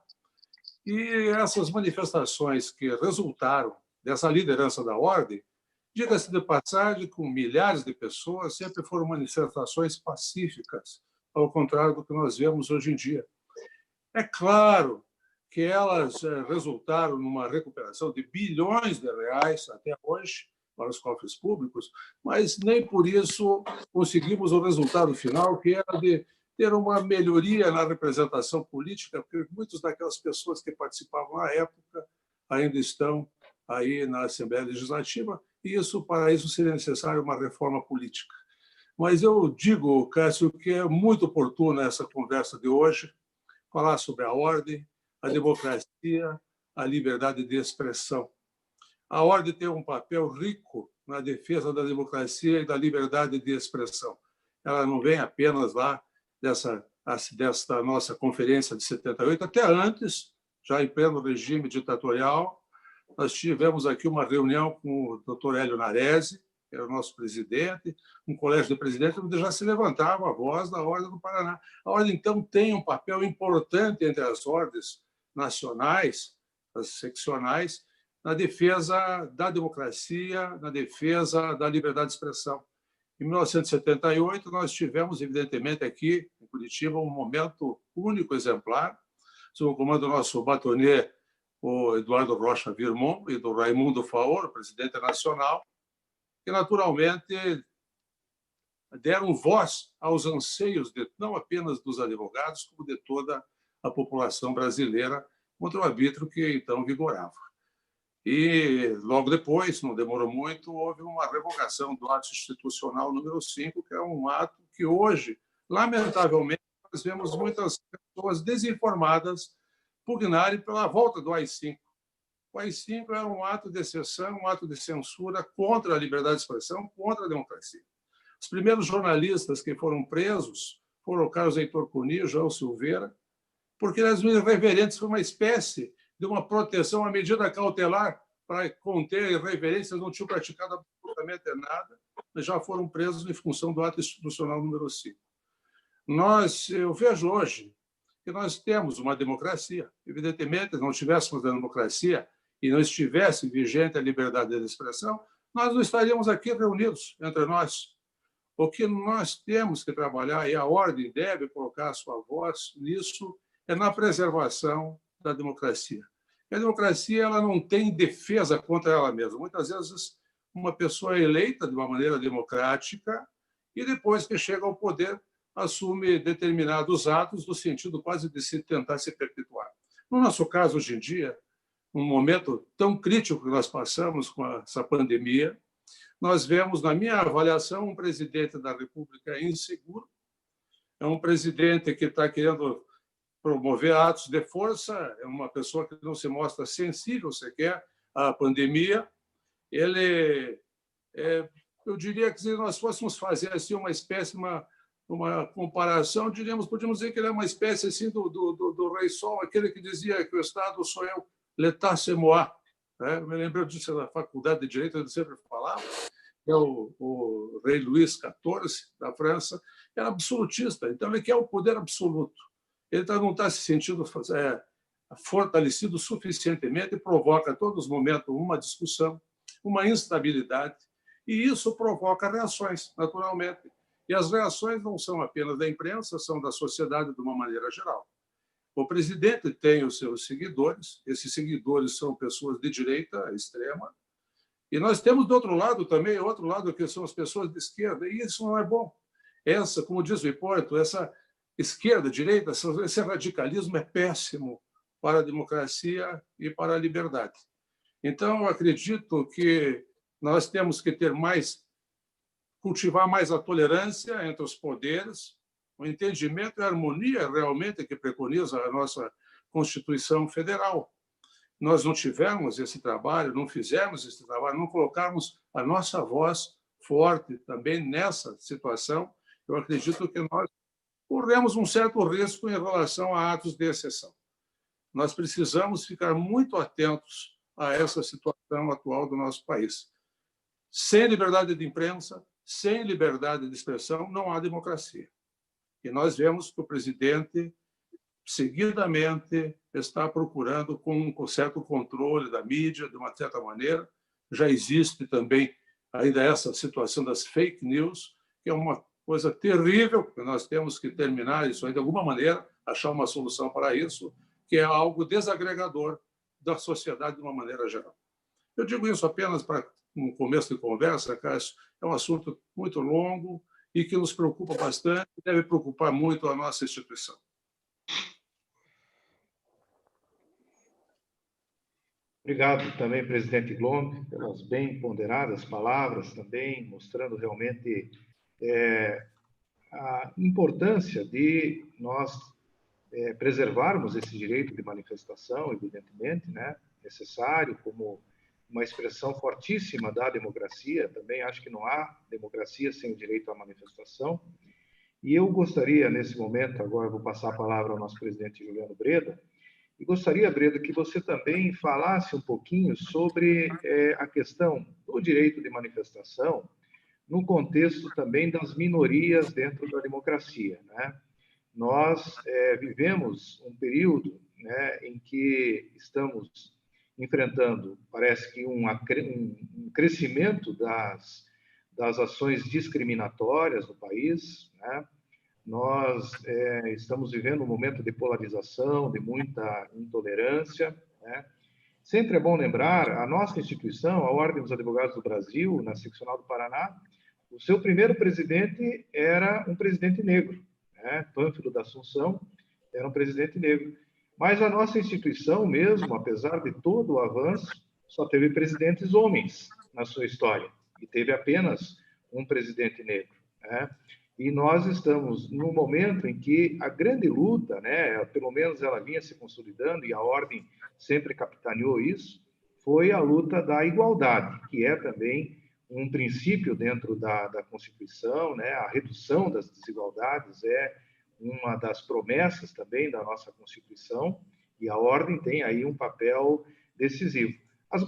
e essas manifestações que resultaram dessa liderança da Ordem, diga-se de passagem, com milhares de pessoas, sempre foram manifestações pacíficas, ao contrário do que nós vemos hoje em dia. É claro que elas resultaram numa recuperação de bilhões de reais até hoje para os cofres públicos, mas nem por isso conseguimos o resultado final, que era de ter uma melhoria na representação política, porque muitas daquelas pessoas que participavam na época ainda estão aí na Assembleia Legislativa, e para isso seria necessária uma reforma política. Mas eu digo, Cássio, que é muito oportuna essa conversa de hoje, falar sobre a ordem, a democracia, a liberdade de expressão. A ordem tem um papel rico na defesa da democracia e da liberdade de expressão. Ela não vem apenas lá desta nossa conferência de 78, até antes, já em pleno regime ditatorial, nós tivemos aqui uma reunião com o Dr. Hélio Naresi, que era o nosso presidente, um colégio de presidentes, onde já se levantava a voz da Ordem do Paraná. A Ordem, então, tem um papel importante entre as ordens nacionais, as seccionais, na defesa da democracia, na defesa da liberdade de expressão. Em 1978, nós tivemos, evidentemente, aqui em Curitiba, um momento único, exemplar, sob o comando do nosso batonê, o Eduardo Rocha Virmont, e do Raimundo Faoro, presidente nacional, que, naturalmente, deram voz aos anseios não apenas dos advogados, como de toda a população brasileira contra o arbítrio que então vigorava. E, logo depois, não demorou muito, houve uma revogação do ato institucional número 5, que é um ato que hoje Lamentavelmente, nós vemos muitas pessoas desinformadas pugnarem pela volta do AI-5. O AI-5 é um ato de exceção, um ato de censura contra a liberdade de expressão, contra a democracia. Os primeiros jornalistas que foram presos foram o Carlos Heitor Coni e o João Silveira, porque as irreverentes foi uma espécie de uma proteção, uma medida cautelar para conter irreverências, não tinham praticado absolutamente nada, mas já foram presos em função do ato institucional número 5. Eu vejo hoje que nós temos uma democracia. Evidentemente, se não tivéssemos a democracia e não estivesse vigente a liberdade de expressão, nós não estaríamos aqui reunidos entre nós. O que nós temos que trabalhar, e a ordem deve colocar a sua voz nisso, é na preservação da democracia. E a democracia ela não tem defesa contra ela mesma. Muitas vezes, uma pessoa é eleita de uma maneira democrática e, depois que chega ao poder, assume determinados atos no sentido quase de se tentar se perpetuar. No nosso caso, hoje em dia, um momento tão crítico que nós passamos com essa pandemia, nós vemos, na minha avaliação, um presidente da República inseguro, é um presidente que está querendo promover atos de força, é uma pessoa que não se mostra sensível sequer à pandemia. Eu diria que se nós fôssemos fazer assim uma espécie, uma comparação, podíamos dizer que ele é uma espécie assim do Rei Sol, aquele que dizia que o Estado sou eu, l'état c'est moi. Eu me lembro disso na faculdade de Direito, ele sempre falava. É o rei Luís XIV, da França, era absolutista, então ele quer o poder absoluto. Ele não está se sentindo fortalecido suficientemente e provoca a todos os momentos uma discussão, uma instabilidade, e isso provoca reações, naturalmente. E as reações não são apenas da imprensa, são da sociedade de uma maneira geral. O presidente tem os seus seguidores, esses seguidores são pessoas de direita extrema, e nós temos do outro lado também, outro lado que são as pessoas de esquerda, e isso não é bom. Como diz o Hipólito, essa esquerda, direita, esse radicalismo é péssimo para a democracia e para a liberdade. Então, eu acredito que nós temos que cultivar mais a tolerância entre os poderes, o entendimento e a harmonia realmente que preconiza a nossa Constituição Federal. Nós não tivemos esse trabalho, não fizemos esse trabalho, não colocarmos a nossa voz forte também nessa situação, eu acredito que nós corremos um certo risco em relação a atos de exceção. Nós precisamos ficar muito atentos a essa situação atual do nosso país. Sem liberdade de imprensa, sem liberdade de expressão, não há democracia. E nós vemos que o presidente, seguidamente, está procurando com um certo controle da mídia, de uma certa maneira. Já existe também ainda essa situação das fake news, que é uma coisa terrível, que nós temos que terminar isso aí de alguma maneira, achar uma solução para isso, que é algo desagregador da sociedade de uma maneira geral. Eu digo isso apenas para um começo de conversa, Cássio, é um assunto muito longo e que nos preocupa bastante e deve preocupar muito a nossa instituição. Obrigado também, presidente Glomb, pelas bem ponderadas palavras também, mostrando realmente a importância de nós preservarmos esse direito de manifestação, evidentemente, né, necessário como uma expressão fortíssima da democracia. Também acho que não há democracia sem o direito à manifestação. E eu gostaria, nesse momento, agora vou passar a palavra ao nosso presidente Juliano Breda, e gostaria, Breda, que você também falasse um pouquinho sobre a questão do direito de manifestação no contexto também das minorias dentro da democracia, né? Nós vivemos um período, né, em que estamos enfrentando, parece que um crescimento das ações discriminatórias no país, né? Nós estamos vivendo um momento de polarização, de muita intolerância, né? Sempre é bom lembrar, a nossa instituição, a Ordem dos Advogados do Brasil, na seccional do Paraná, o seu primeiro presidente era um presidente negro, né? Pânfilo da Assunção era um presidente negro. Mas a nossa instituição mesmo, apesar de todo o avanço, só teve presidentes homens na sua história, e teve apenas um presidente negro, né? E nós estamos num momento em que a grande luta, né, pelo menos ela vinha se consolidando, e a Ordem sempre capitaneou isso, foi a luta da igualdade, que é também um princípio dentro da Constituição, né? A redução das desigualdades é uma das promessas também da nossa Constituição, e a Ordem tem aí um papel decisivo. As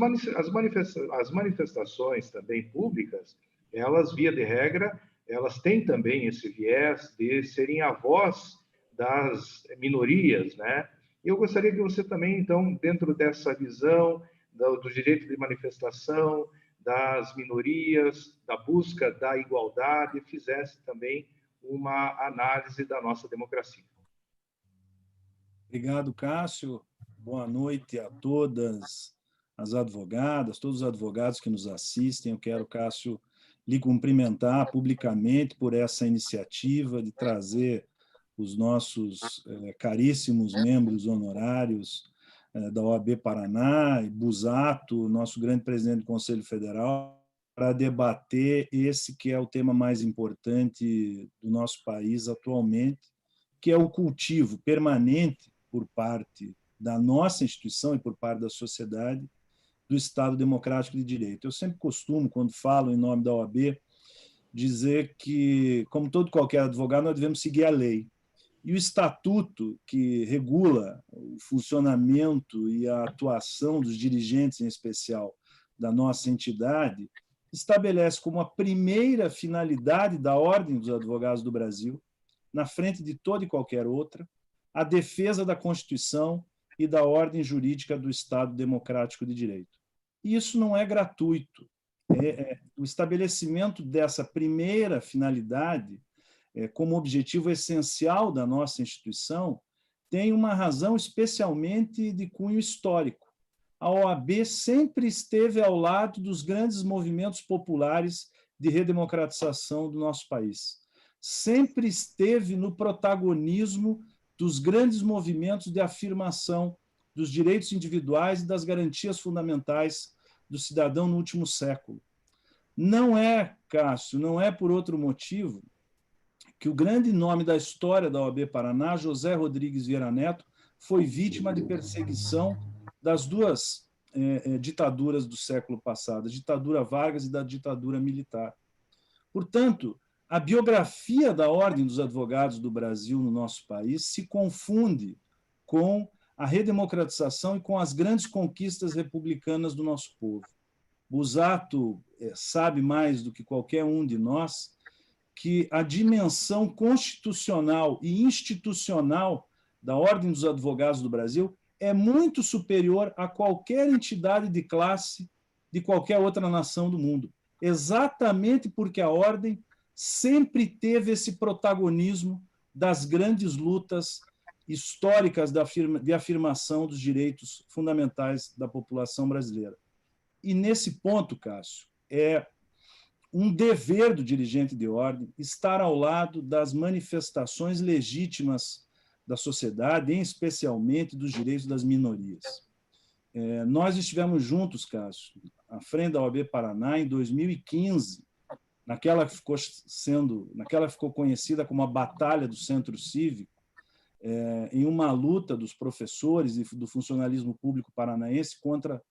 manifestações também públicas, elas, via de regra, elas têm também esse viés de serem a voz das minorias, né? E eu gostaria que você também, então, dentro dessa visão do direito de manifestação, das minorias, da busca da igualdade, fizesse também uma análise da nossa democracia. Obrigado, Cássio. Boa noite a todas as advogadas, todos os advogados que nos assistem. Eu quero, Cássio, lhe cumprimentar publicamente por essa iniciativa de trazer os nossos caríssimos membros honorários da OAB Paraná e Busato, nosso grande presidente do Conselho Federal, para debater esse que é o tema mais importante do nosso país atualmente, que é o cultivo permanente por parte da nossa instituição e por parte da sociedade do Estado Democrático de Direito. Eu sempre costumo, quando falo em nome da OAB, dizer que, como todo qualquer advogado, nós devemos seguir a lei. E o estatuto que regula o funcionamento e a atuação dos dirigentes, em especial da nossa entidade, estabelece como a primeira finalidade da Ordem dos Advogados do Brasil, na frente de toda e qualquer outra, a defesa da Constituição e da ordem jurídica do Estado Democrático de Direito. E isso não é gratuito. O estabelecimento dessa primeira finalidade como objetivo essencial da nossa instituição tem uma razão especialmente de cunho histórico. A OAB sempre esteve ao lado dos grandes movimentos populares de redemocratização do nosso país. Sempre esteve no protagonismo dos grandes movimentos de afirmação dos direitos individuais e das garantias fundamentais do cidadão no último século. Não é, Cássio, não é por outro motivo que o grande nome da história da OAB Paraná, José Rodrigues Vieira Neto, foi vítima de perseguição das duas ditaduras do século passado, a ditadura Vargas e da ditadura militar. Portanto, a biografia da Ordem dos Advogados do Brasil no nosso país se confunde com a redemocratização e com as grandes conquistas republicanas do nosso povo. Busato sabe mais do que qualquer um de nós que a dimensão constitucional e institucional da Ordem dos Advogados do Brasil é muito superior a qualquer entidade de classe de qualquer outra nação do mundo, exatamente porque a Ordem sempre teve esse protagonismo das grandes lutas históricas de afirmação dos direitos fundamentais da população brasileira. E nesse ponto, Cássio, é um dever do dirigente de ordem estar ao lado das manifestações legítimas da sociedade, em especialmente dos direitos das minorias. Nós estivemos juntos, Cássio, à frente da OAB Paraná em 2015, naquela que ficou conhecida como a Batalha do Centro Cívico, em uma luta dos professores e do funcionalismo público paranaense contra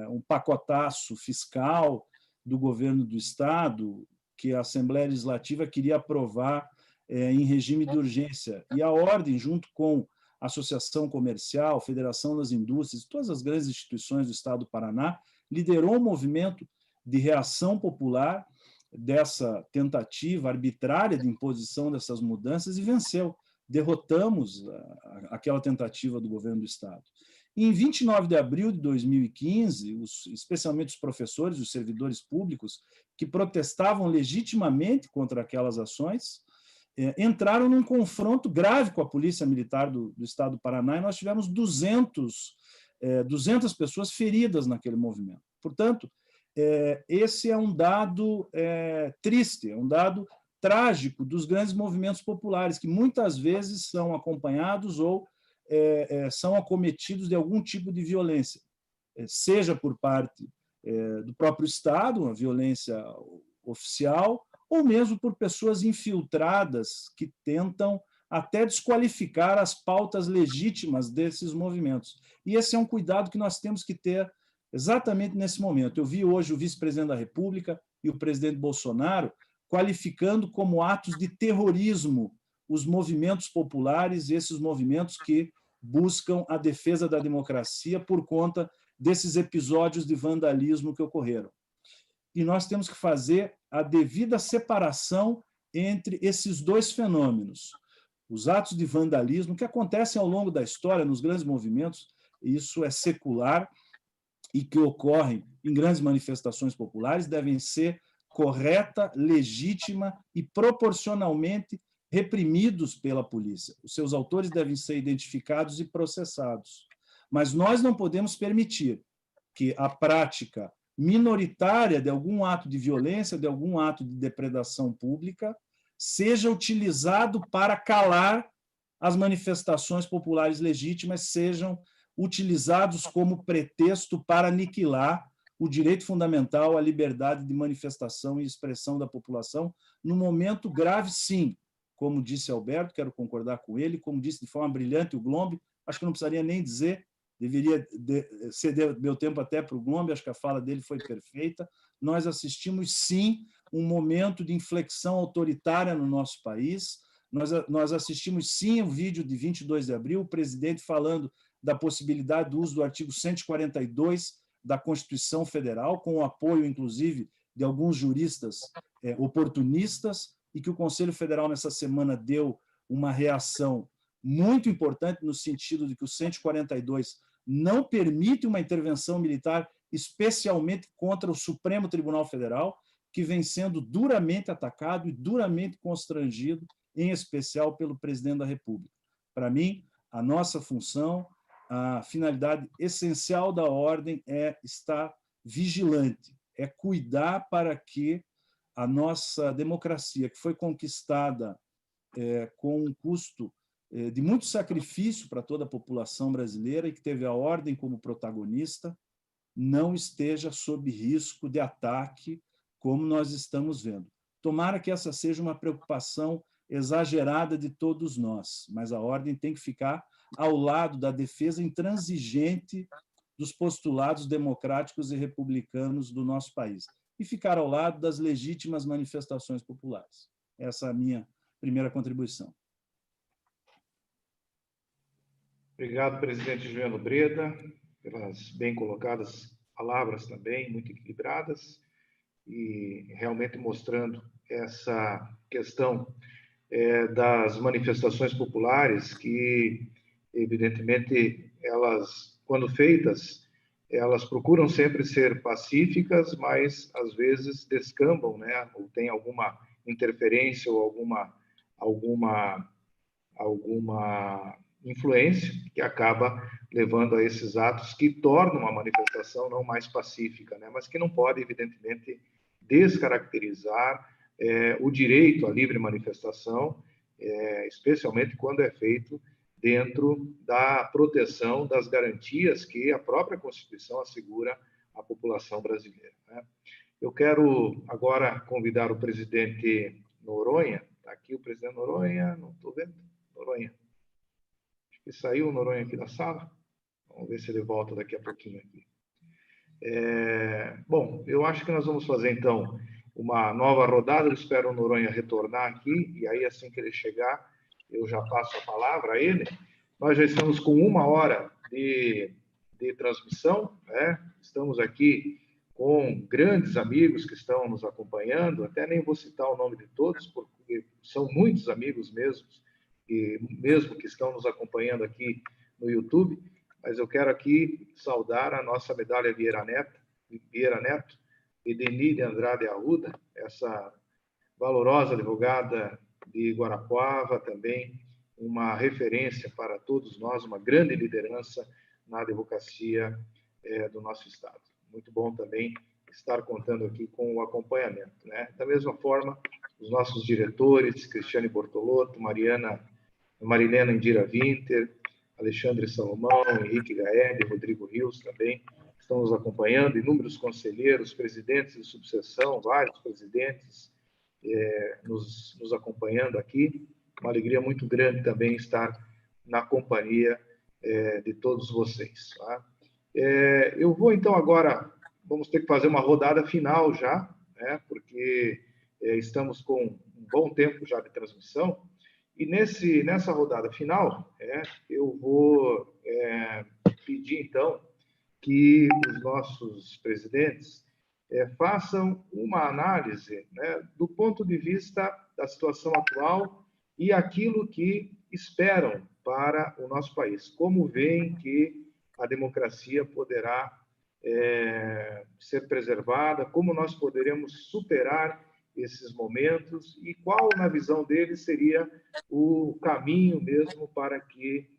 um pacotaço fiscal do governo do Estado, que a Assembleia Legislativa queria aprovar em regime de urgência. E a Ordem, junto com a Associação Comercial, Federação das Indústrias, todas as grandes instituições do Estado do Paraná, liderou um movimento de reação popular dessa tentativa arbitrária de imposição dessas mudanças e venceu. Derrotamos aquela tentativa do governo do Estado. E em 29 de abril de 2015, especialmente os professores e os servidores públicos que protestavam legitimamente contra aquelas ações, entraram num confronto grave com a Polícia Militar do Estado do Paraná e nós tivemos 200 pessoas feridas naquele movimento. Portanto, esse é um dado triste, é um dado trágico dos grandes movimentos populares, que muitas vezes são acompanhados ou são acometidos de algum tipo de violência, seja por parte do próprio Estado, uma violência oficial, ou mesmo por pessoas infiltradas que tentam até desqualificar as pautas legítimas desses movimentos. E esse é um cuidado que nós temos que ter exatamente nesse momento. Eu vi hoje o vice-presidente da República e o presidente Bolsonaro qualificando como atos de terrorismo os movimentos populares, esses movimentos que buscam a defesa da democracia por conta desses episódios de vandalismo que ocorreram. E nós temos que fazer a devida separação entre esses dois fenômenos. Os atos de vandalismo que acontecem ao longo da história, nos grandes movimentos, isso é secular, e que ocorrem em grandes manifestações populares, devem ser correta, legítima e proporcionalmente reprimidos pela polícia. Os seus autores devem ser identificados e processados. Mas nós não podemos permitir que a prática minoritária de algum ato de violência, de algum ato de depredação pública, seja utilizado para calar as manifestações populares legítimas, sejam utilizados como pretexto para aniquilar o direito fundamental à liberdade de manifestação e expressão da população, num momento grave, sim. Como disse Alberto, quero concordar com ele, como disse de forma brilhante o Glombe, acho que não precisaria nem dizer, deveria ceder meu tempo até para o Glombe, acho que a fala dele foi perfeita. Nós assistimos, sim, um momento de inflexão autoritária no nosso país. Nós assistimos, sim, o vídeo de 22 de abril, o presidente falando da possibilidade do uso do artigo 142 da Constituição Federal, com o apoio, inclusive, de alguns juristas oportunistas, e que o Conselho Federal, nessa semana, deu uma reação muito importante no sentido de que o 142 não permite uma intervenção militar, especialmente contra o Supremo Tribunal Federal, que vem sendo duramente atacado e duramente constrangido, em especial pelo presidente da República. Para mim, a nossa função, a finalidade essencial da ordem é estar vigilante, é cuidar para que a nossa democracia, que foi conquistada com um custo de muito sacrifício para toda a população brasileira e que teve a ordem como protagonista, não esteja sob risco de ataque, como nós estamos vendo. Tomara que essa seja uma preocupação exagerada de todos nós, mas a ordem tem que ficar ao lado da defesa intransigente dos postulados democráticos e republicanos do nosso país e ficar ao lado das legítimas manifestações populares. Essa é a minha primeira contribuição. Obrigado, presidente Juliano Breda, pelas bem colocadas palavras também, muito equilibradas, e realmente mostrando essa questão das manifestações populares que, evidentemente, elas, quando feitas, elas procuram sempre ser pacíficas, mas, às vezes, descambam, né? Ou tem alguma interferência ou alguma influência que acaba levando a esses atos que tornam a manifestação não mais pacífica, né? Mas que não pode, evidentemente, descaracterizar o direito à livre manifestação, especialmente quando é feito dentro da proteção das garantias que a própria Constituição assegura à população brasileira, né? Eu quero agora convidar o presidente Noronha. Está aqui o presidente Noronha, não estou vendo. Noronha. Acho que saiu o Noronha aqui da sala. Vamos ver se ele volta daqui a pouquinho aqui. Bom, eu acho que nós vamos fazer, então, uma nova rodada. Eu espero o Noronha retornar aqui, e aí, assim que ele chegar, eu já passo a palavra a ele. Nós já estamos com 1 hora de transmissão, né? Estamos aqui com grandes amigos que estão nos acompanhando, até nem vou citar o nome de todos, porque são muitos amigos mesmo que estão nos acompanhando aqui no YouTube, mas eu quero aqui saudar a nossa medalha Vieira Neto, Edenilde Andrade Arruda, essa valorosa advogada de Guarapuava, também uma referência para todos nós, uma grande liderança na advocacia do nosso Estado. Muito bom também estar contando aqui com o acompanhamento, né? Da mesma forma, os nossos diretores, Cristiane Bortolotto, Marilena Indira Winter, Alexandre Salomão, Henrique Gaede, Rodrigo Rios também estão nos acompanhando, inúmeros conselheiros, presidentes de subseção, vários presidentes, nos acompanhando aqui. Uma alegria muito grande também estar na companhia de todos vocês. Tá? Eu vou, então, agora, vamos ter que fazer uma rodada final já, né? Porque estamos com um bom tempo já de transmissão, e nessa rodada final, eu vou pedir, então, que os nossos presidentes façam uma análise, né, do ponto de vista da situação atual e aquilo que esperam para o nosso país. Como veem que a democracia poderá ser preservada, como nós poderemos superar esses momentos e qual, na visão deles, seria o caminho mesmo para que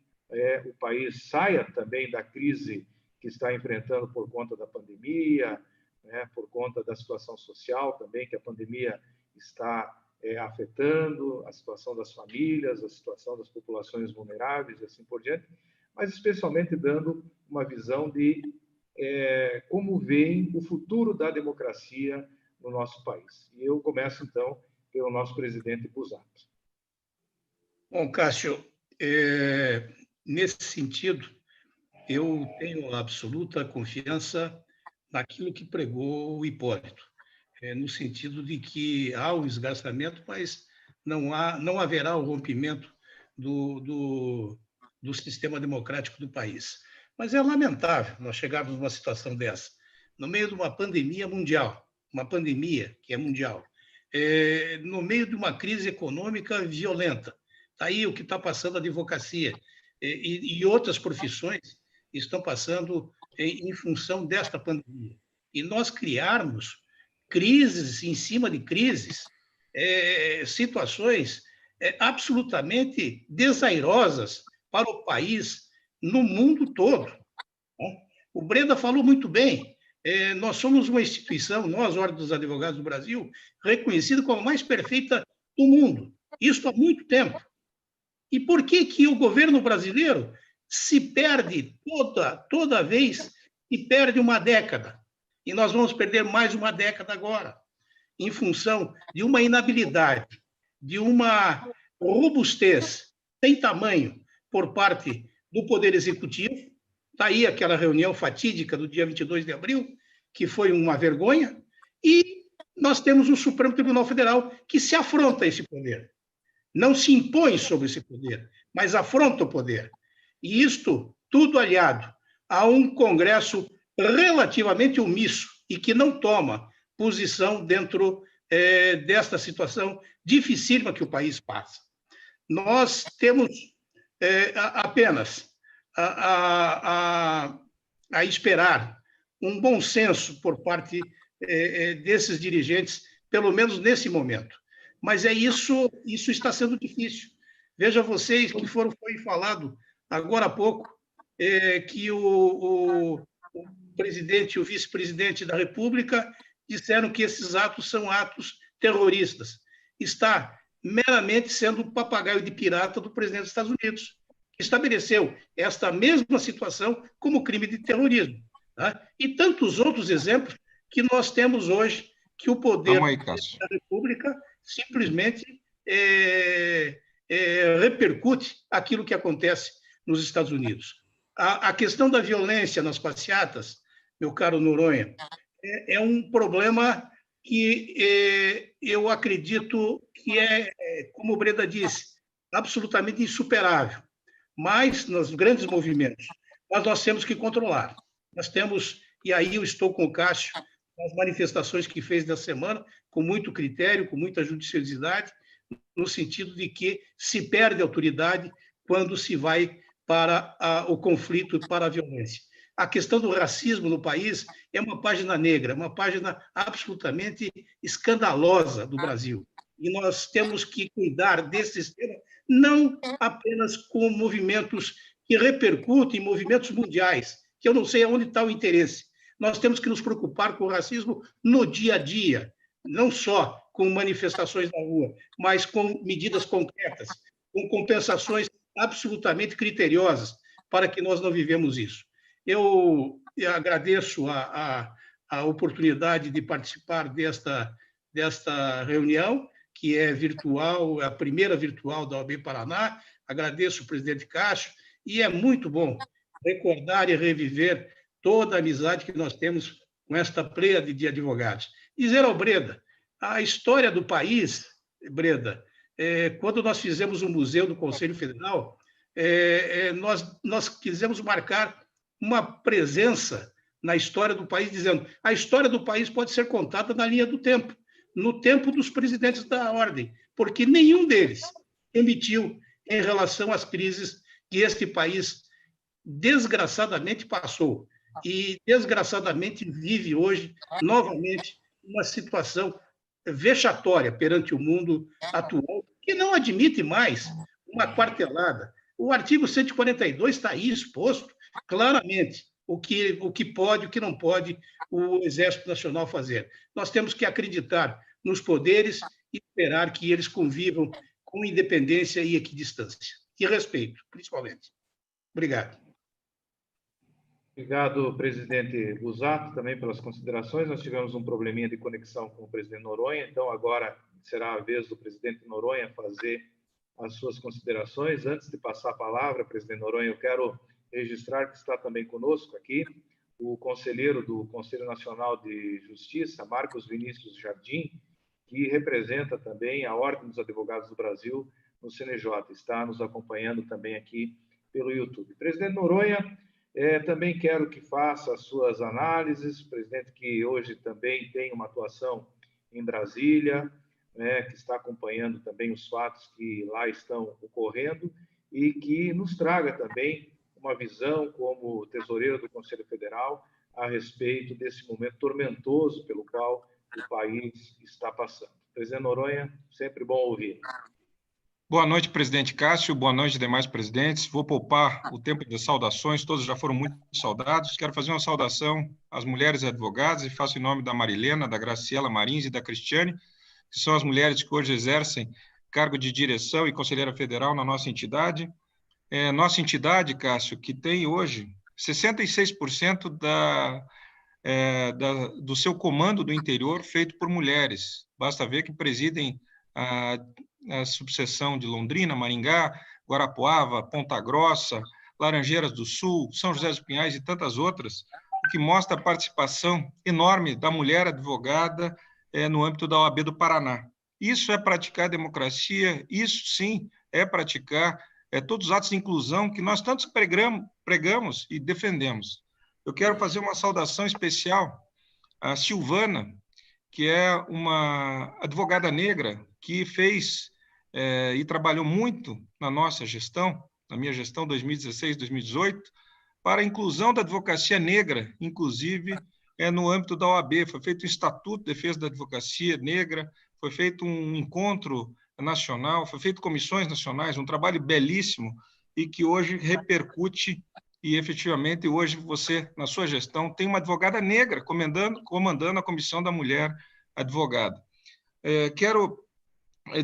o país saia também da crise que está enfrentando por conta da pandemia, né, por conta da situação social também que a pandemia está afetando, a situação das famílias, a situação das populações vulneráveis e assim por diante, mas especialmente dando uma visão de como veem o futuro da democracia no nosso país. E eu começo, então, pelo nosso presidente Busato. Bom, Cássio, nesse sentido, eu tenho absoluta confiança naquilo que pregou o Hipólito, no sentido de que há um esgarçamento, mas não haverá o rompimento do sistema democrático do país. Mas é lamentável nós chegarmos numa situação dessa, no meio de uma pandemia mundial, uma pandemia que é mundial, no meio de uma crise econômica violenta. Está aí o que está passando a advocacia e outras profissões estão passando em função desta pandemia. E nós criarmos crises em cima de crises, situações absolutamente desairosas para o país no mundo todo. O Breda falou muito bem. Nós somos uma instituição, nós, Ordem dos Advogados do Brasil, reconhecida como a mais perfeita do mundo. Isso há muito tempo. E por que o governo brasileiro se perde toda vez e perde uma década? E nós vamos perder mais uma década agora, em função de uma inabilidade, de uma robustez sem tamanho por parte do Poder Executivo. Está aí aquela reunião fatídica do dia 22 de abril, que foi uma vergonha, e nós temos o Supremo Tribunal Federal que se afronta a esse poder. Não se impõe sobre esse poder, mas afronta o poder. E isto tudo aliado a um Congresso relativamente omisso e que não toma posição dentro desta situação dificílima que o país passa. Nós temos apenas a esperar um bom senso por parte desses dirigentes, pelo menos nesse momento. Mas isso está sendo difícil. Veja vocês que foi falado agora há pouco que o presidente e o vice-presidente da República disseram que esses atos são atos terroristas. Está meramente sendo o papagaio de pirata do presidente dos Estados Unidos, que estabeleceu esta mesma situação como crime de terrorismo. Tá? E tantos outros exemplos que nós temos hoje, que o poder da República simplesmente repercute aquilo que acontece nos Estados Unidos. A questão da violência nas passeatas, meu caro Noronha, é um problema que eu acredito que como o Breda disse, absolutamente insuperável. Mas, nos grandes movimentos, nós temos que controlar. Nós temos, e aí eu estou com o Cássio, as manifestações que fez na semana, com muito critério, com muita judiciosidade, no sentido de que se perde a autoridade quando se vai para o conflito e para a violência. A questão do racismo no país é uma página negra, uma página absolutamente escandalosa do Brasil. E nós temos que cuidar desse sistema, não apenas com movimentos que repercutem em movimentos mundiais, que eu não sei aonde está o interesse. Nós temos que nos preocupar com o racismo no dia a dia, não só com manifestações na rua, mas com medidas concretas, com compensações absolutamente criteriosas para que nós não vivemos isso. Eu agradeço a oportunidade de participar desta reunião que é virtual, a primeira virtual da OAB Paraná. Agradeço o presidente Cássio, e é muito bom recordar e reviver toda a amizade que nós temos com esta pleiade de advogados. Dizer ao Breda, a história do país, Breda, quando nós fizemos o Museu do Conselho Federal, nós quisemos marcar uma presença na história do país, dizendo a história do país pode ser contada na linha do tempo, no tempo dos presidentes da ordem, porque nenhum deles emitiu em relação às crises que este país desgraçadamente passou e desgraçadamente vive hoje novamente uma situação vexatória perante o mundo atual, que não admite mais uma quartelada. O artigo 142 está aí exposto claramente o que pode, o que não pode o Exército Nacional fazer. Nós temos que acreditar nos poderes e esperar que eles convivam com independência e equidistância. E respeito, principalmente. Obrigado. Obrigado, presidente Busato, também pelas considerações. Nós tivemos um probleminha de conexão com o presidente Noronha, então agora será a vez do presidente Noronha fazer as suas considerações. Antes de passar a palavra, presidente Noronha, eu quero registrar que está também conosco aqui o conselheiro do Conselho Nacional de Justiça, Marcos Vinícius Jardim, que representa também a Ordem dos Advogados do Brasil no CNJ. Está nos acompanhando também aqui pelo YouTube. Presidente Noronha, também quero que faça as suas análises, presidente que hoje também tem uma atuação em Brasília, que está acompanhando também os fatos que lá estão ocorrendo e que nos traga também uma visão como tesoureiro do Conselho Federal a respeito desse momento tormentoso pelo qual o país está passando. Presidente Noronha, sempre bom ouvir. Boa noite, presidente Cássio. Boa noite, demais presidentes. Vou poupar o tempo de saudações, todos já foram muito saudados. Quero fazer uma saudação às mulheres advogadas e faço em nome da Marilena, da Graciela Marins e da Cristiane, que são as mulheres que hoje exercem cargo de direção e conselheira federal na nossa entidade. Nossa entidade, Cássio, que tem hoje 66% do seu comando do interior feito por mulheres. Basta ver que presidem a subseção de Londrina, Maringá, Guarapuava, Ponta Grossa, Laranjeiras do Sul, São José dos Pinhais e tantas outras, o que mostra a participação enorme da mulher advogada no âmbito da OAB do Paraná. Isso é praticar democracia, isso sim é praticar todos os atos de inclusão que nós tantos pregamos e defendemos. Eu quero fazer uma saudação especial à Silvana, que é uma advogada negra que fez e trabalhou muito na nossa gestão, na minha gestão 2016-2018, para a inclusão da advocacia negra, inclusive no âmbito da OAB. Foi feito um Estatuto de Defesa da Advocacia Negra, foi feito um encontro nacional, foi feito comissões nacionais, um trabalho belíssimo e que hoje repercute e, efetivamente, hoje você, na sua gestão, tem uma advogada negra comandando a Comissão da Mulher Advogada. Quero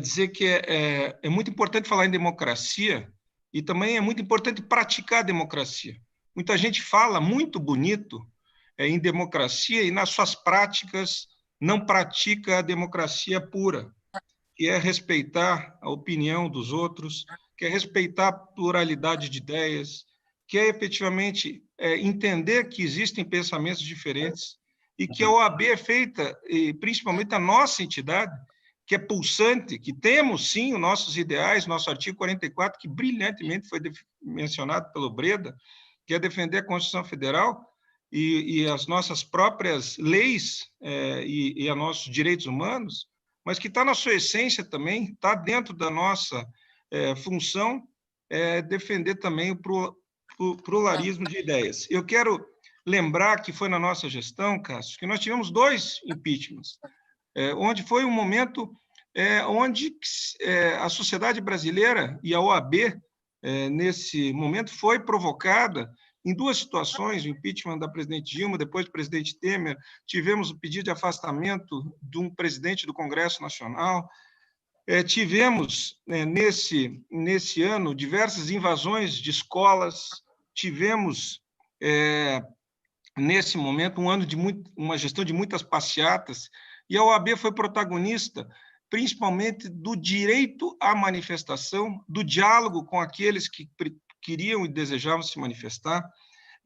dizer que é muito importante falar em democracia e também é muito importante praticar a democracia. Muita gente fala muito bonito em democracia e, nas suas práticas, não pratica a democracia pura, que é respeitar a opinião dos outros, que é respeitar a pluralidade de ideias, que é efetivamente entender que existem pensamentos diferentes e que a OAB é feita, e principalmente a nossa entidade, que é pulsante, que temos, sim, os nossos ideais, nosso artigo 44, que brilhantemente foi mencionado pelo Breda, que é defender a Constituição Federal e as nossas próprias leis e os nossos direitos humanos, mas que está na sua essência também, está dentro da nossa função, defender também o pluralismo de ideias. Eu quero lembrar que foi na nossa gestão, Cássio, que nós tivemos 2 impeachments, onde foi um momento onde a sociedade brasileira e a OAB, nesse momento, foi provocada em 2 situações, o impeachment da presidente Dilma, depois do presidente Temer, tivemos o pedido de afastamento de um presidente do Congresso Nacional, tivemos, nesse ano, diversas invasões de escolas, tivemos, nesse momento, um ano de uma gestão de muitas passeatas, e a OAB foi protagonista principalmente do direito à manifestação, do diálogo com aqueles que queriam e desejavam se manifestar,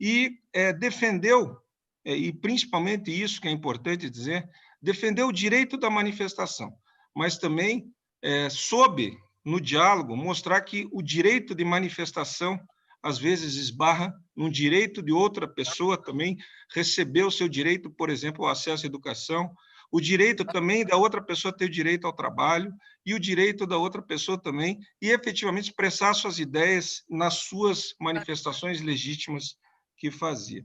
e defendeu, e principalmente isso que é importante dizer, defendeu o direito da manifestação, mas também soube, no diálogo, mostrar que o direito de manifestação, às vezes, esbarra no direito de outra pessoa também receber o seu direito, por exemplo, ao acesso à educação, o direito também da outra pessoa ter o direito ao trabalho e o direito da outra pessoa também e efetivamente expressar suas ideias nas suas manifestações legítimas que fazia.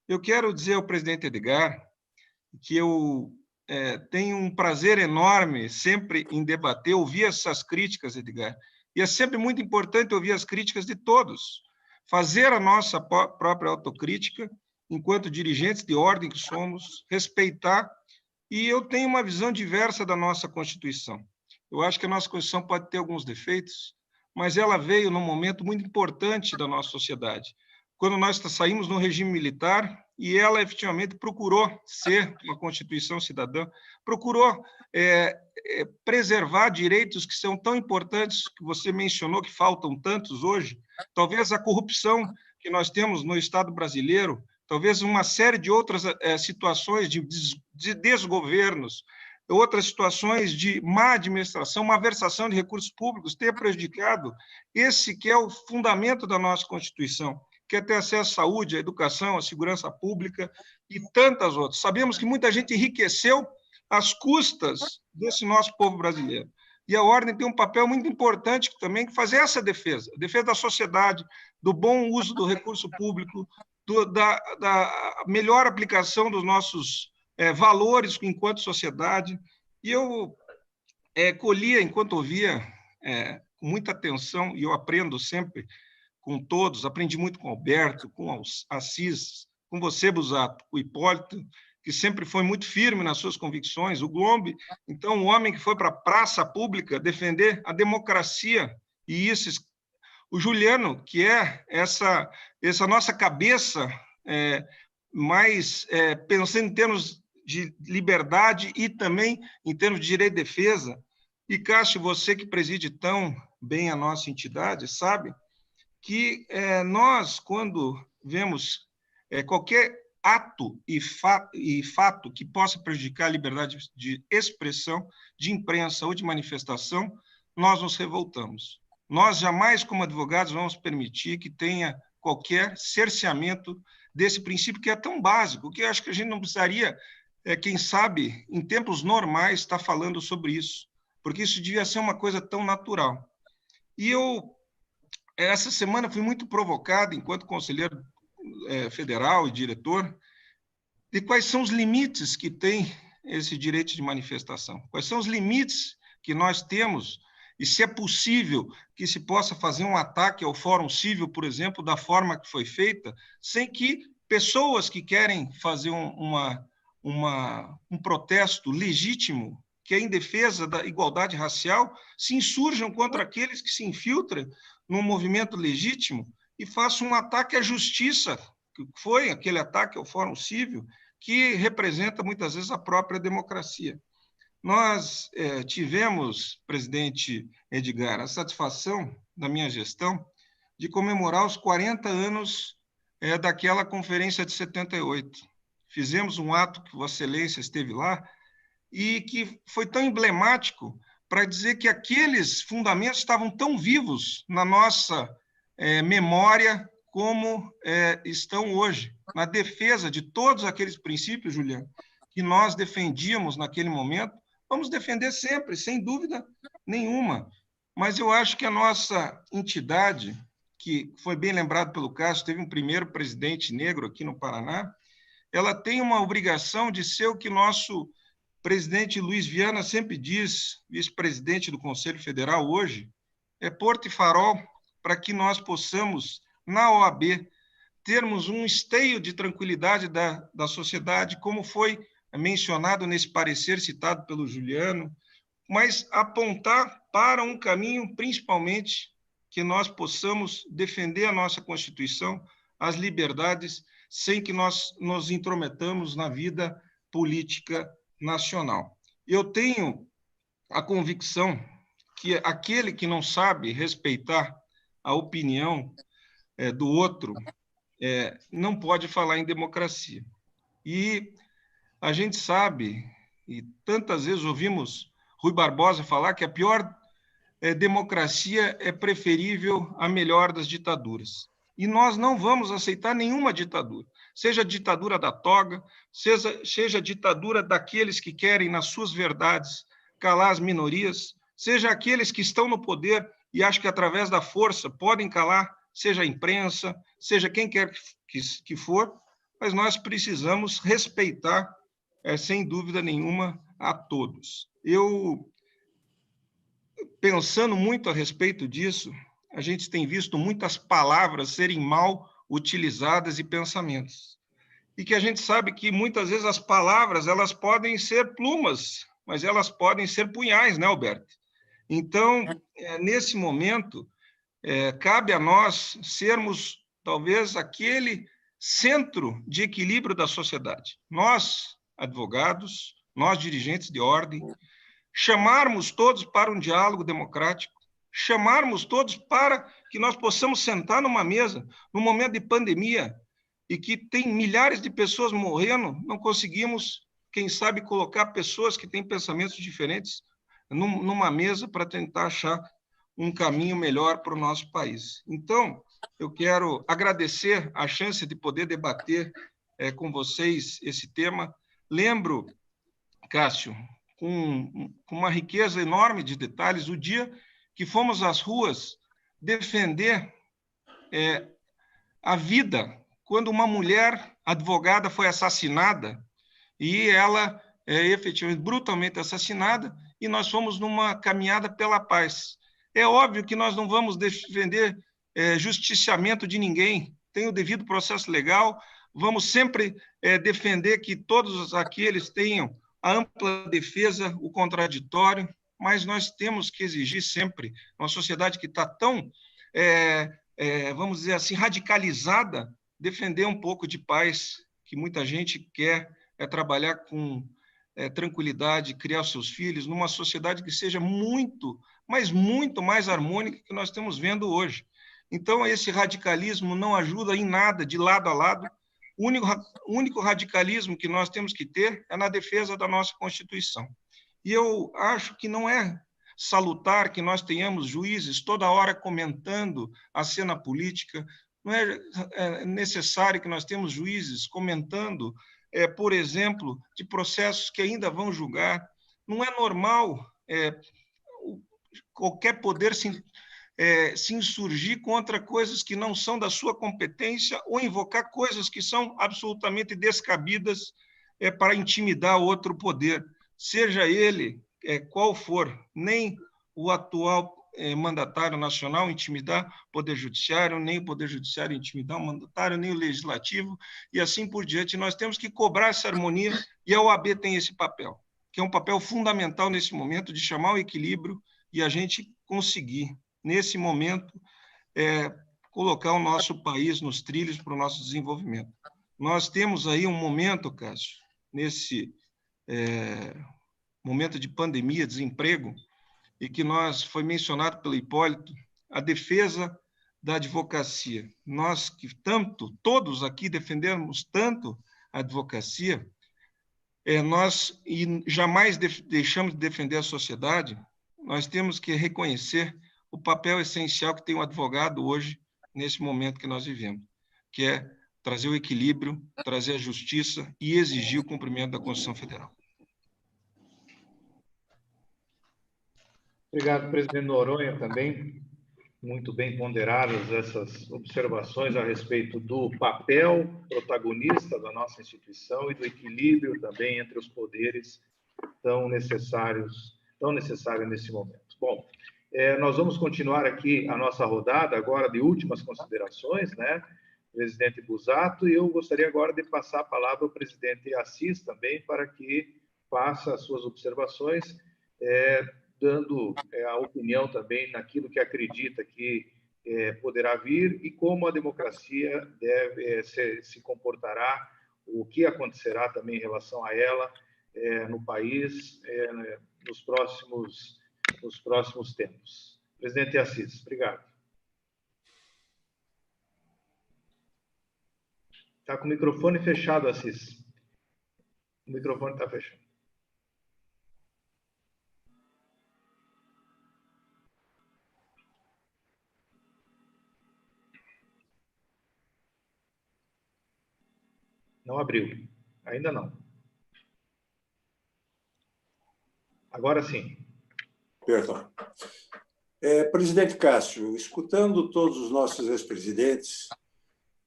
Eu quero dizer ao presidente Edgar que eu tenho um prazer enorme sempre em debater, ouvir essas críticas, Edgar, e é sempre muito importante ouvir as críticas de todos, fazer a nossa própria autocrítica, enquanto dirigentes de ordem que somos, respeitar. E eu tenho uma visão diversa da nossa Constituição. Eu acho que a nossa Constituição pode ter alguns defeitos, mas ela veio num momento muito importante da nossa sociedade, quando nós saímos no regime militar e ela efetivamente procurou ser uma Constituição cidadã, procurou preservar direitos que são tão importantes, que você mencionou, que faltam tantos hoje, talvez a corrupção que nós temos no Estado brasileiro, talvez uma série de outras situações de desgovernos, outras situações de má administração, malversação de recursos públicos, tenha prejudicado esse que é o fundamento da nossa Constituição, que é ter acesso à saúde, à educação, à segurança pública e tantas outras. Sabemos que muita gente enriqueceu às custas desse nosso povo brasileiro. E a ordem tem um papel muito importante também, que fazer essa defesa, a defesa da sociedade, do bom uso do recurso público, da melhor aplicação dos nossos valores enquanto sociedade. E eu colhia, enquanto ouvia, com muita atenção, e eu aprendo sempre com todos, aprendi muito com Alberto, com Assis, com você, Busato, com o Hipólito, que sempre foi muito firme nas suas convicções, o Glombe, então, um homem que foi para a praça pública defender a democracia, e o Juliano, que é essa nossa cabeça mais pensando em termos de liberdade e também em termos de direito de defesa. E, Cássio, você que preside tão bem a nossa entidade, sabe que nós, quando vemos qualquer ato e fato que possa prejudicar a liberdade de expressão, de imprensa ou de manifestação, nós nos revoltamos. Nós jamais, como advogados, vamos permitir que tenha qualquer cerceamento desse princípio que é tão básico, que eu acho que a gente não precisaria, quem sabe, em tempos normais, estar falando sobre isso, porque isso devia ser uma coisa tão natural. E eu, essa semana, fui muito provocado, enquanto conselheiro federal e diretor, de quais são os limites que tem esse direito de manifestação, quais são os limites que nós temos, e se é possível que se possa fazer um ataque ao Fórum Civil, por exemplo, da forma que foi feita, sem que pessoas que querem fazer um protesto legítimo, que é em defesa da igualdade racial, se insurjam contra aqueles que se infiltram num movimento legítimo e façam um ataque à justiça, que foi aquele ataque ao Fórum Civil, que representa muitas vezes a própria democracia. Nós tivemos, presidente Edgar, a satisfação da minha gestão de comemorar os 40 anos daquela conferência de 78. Fizemos um ato que Vossa Excelência esteve lá e que foi tão emblemático para dizer que aqueles fundamentos estavam tão vivos na nossa memória como estão hoje, na defesa de todos aqueles princípios, Juliano, que nós defendíamos naquele momento. Vamos defender sempre, sem dúvida nenhuma. Mas eu acho que a nossa entidade, que foi bem lembrado pelo Cássio, teve um primeiro presidente negro aqui no Paraná, ela tem uma obrigação de ser o que nosso presidente Luiz Viana sempre diz, vice-presidente do Conselho Federal hoje, porto e farol para que nós possamos, na OAB, termos um esteio de tranquilidade da sociedade, como foi mencionado nesse parecer citado pelo Juliano, mas apontar para um caminho, principalmente, que nós possamos defender a nossa Constituição, as liberdades, sem que nós nos intrometamos na vida política nacional. Eu tenho a convicção que aquele que não sabe respeitar a opinião do outro não pode falar em democracia. E a gente sabe, e tantas vezes ouvimos Rui Barbosa falar que a pior democracia é preferível à melhor das ditaduras. E nós não vamos aceitar nenhuma ditadura, seja a ditadura da toga, seja a ditadura daqueles que querem, nas suas verdades, calar as minorias, seja aqueles que estão no poder e acham que, através da força, podem calar, seja a imprensa, seja quem quer que for, mas nós precisamos respeitar, sem dúvida nenhuma, a todos. Eu, pensando muito a respeito disso, a gente tem visto muitas palavras serem mal utilizadas e pensamentos. E que a gente sabe que, muitas vezes, as palavras elas podem ser plumas, mas elas podem ser punhais, né, Alberto? Então, nesse momento, cabe a nós sermos, talvez, aquele centro de equilíbrio da sociedade. Nós, advogados, nós, dirigentes de ordem, chamarmos todos para um diálogo democrático, chamarmos todos para que nós possamos sentar numa mesa, num momento de pandemia, e que tem milhares de pessoas morrendo, não conseguimos, quem sabe, colocar pessoas que têm pensamentos diferentes numa mesa para tentar achar um caminho melhor para o nosso país. Então, eu quero agradecer a chance de poder debater com vocês esse tema. Lembro, Cássio, com uma riqueza enorme de detalhes, o dia que fomos às ruas defender a vida, quando uma mulher advogada foi assassinada, e ela efetivamente brutalmente assassinada, e nós fomos numa caminhada pela paz. É óbvio que nós não vamos defender justiciamento de ninguém, tem o devido processo legal, vamos sempre defender que todos aqueles tenham a ampla defesa, o contraditório, mas nós temos que exigir sempre, uma sociedade que está tão, vamos dizer assim, radicalizada, defender um pouco de paz, que muita gente quer trabalhar com tranquilidade, criar seus filhos, numa sociedade que seja muito, mas muito mais harmônica que nós estamos vendo hoje. Então, esse radicalismo não ajuda em nada, de lado a lado. O único radicalismo que nós temos que ter é na defesa da nossa Constituição. E eu acho que não é salutar que nós tenhamos juízes toda hora comentando a cena política, não é necessário que nós tenhamos juízes comentando, por exemplo, de processos que ainda vão julgar. Não é normal qualquer poder se insurgir contra coisas que não são da sua competência ou invocar coisas que são absolutamente descabidas para intimidar outro poder, seja ele qual for. Nem o atual mandatário nacional intimidar o Poder Judiciário, nem o Poder Judiciário intimidar o mandatário, nem o Legislativo, e assim por diante. Nós temos que cobrar essa harmonia, e a OAB tem esse papel, que é um papel fundamental nesse momento, de chamar o equilíbrio e a gente conseguir, nesse momento, colocar o nosso país nos trilhos para o nosso desenvolvimento. Nós temos aí um momento, Cássio, nesse momento de pandemia, desemprego, e que foi mencionado pelo Hipólito, a defesa da advocacia. Nós que todos aqui defendemos tanto a advocacia, nós jamais deixamos de defender a sociedade, nós temos que reconhecer o papel essencial que tem o advogado hoje, nesse momento que nós vivemos, que é trazer o equilíbrio, trazer a justiça e exigir o cumprimento da Constituição Federal. Obrigado, presidente Noronha, também. Muito bem ponderadas essas observações a respeito do papel protagonista da nossa instituição e do equilíbrio também entre os poderes tão necessário nesse momento. Bom, nós vamos continuar aqui a nossa rodada agora de últimas considerações, né, presidente Busato, e eu gostaria agora de passar a palavra ao presidente Assis também para que faça as suas observações, dando a opinião também naquilo que acredita que poderá vir e como a democracia deve se comportará, o que acontecerá também em relação a ela no país, nos próximos tempos. Presidente Assis, obrigado. Está com o microfone fechado, Assis. O microfone está fechado. Não abriu. Ainda não. Agora sim. Perdão. Presidente Cássio, escutando todos os nossos ex-presidentes,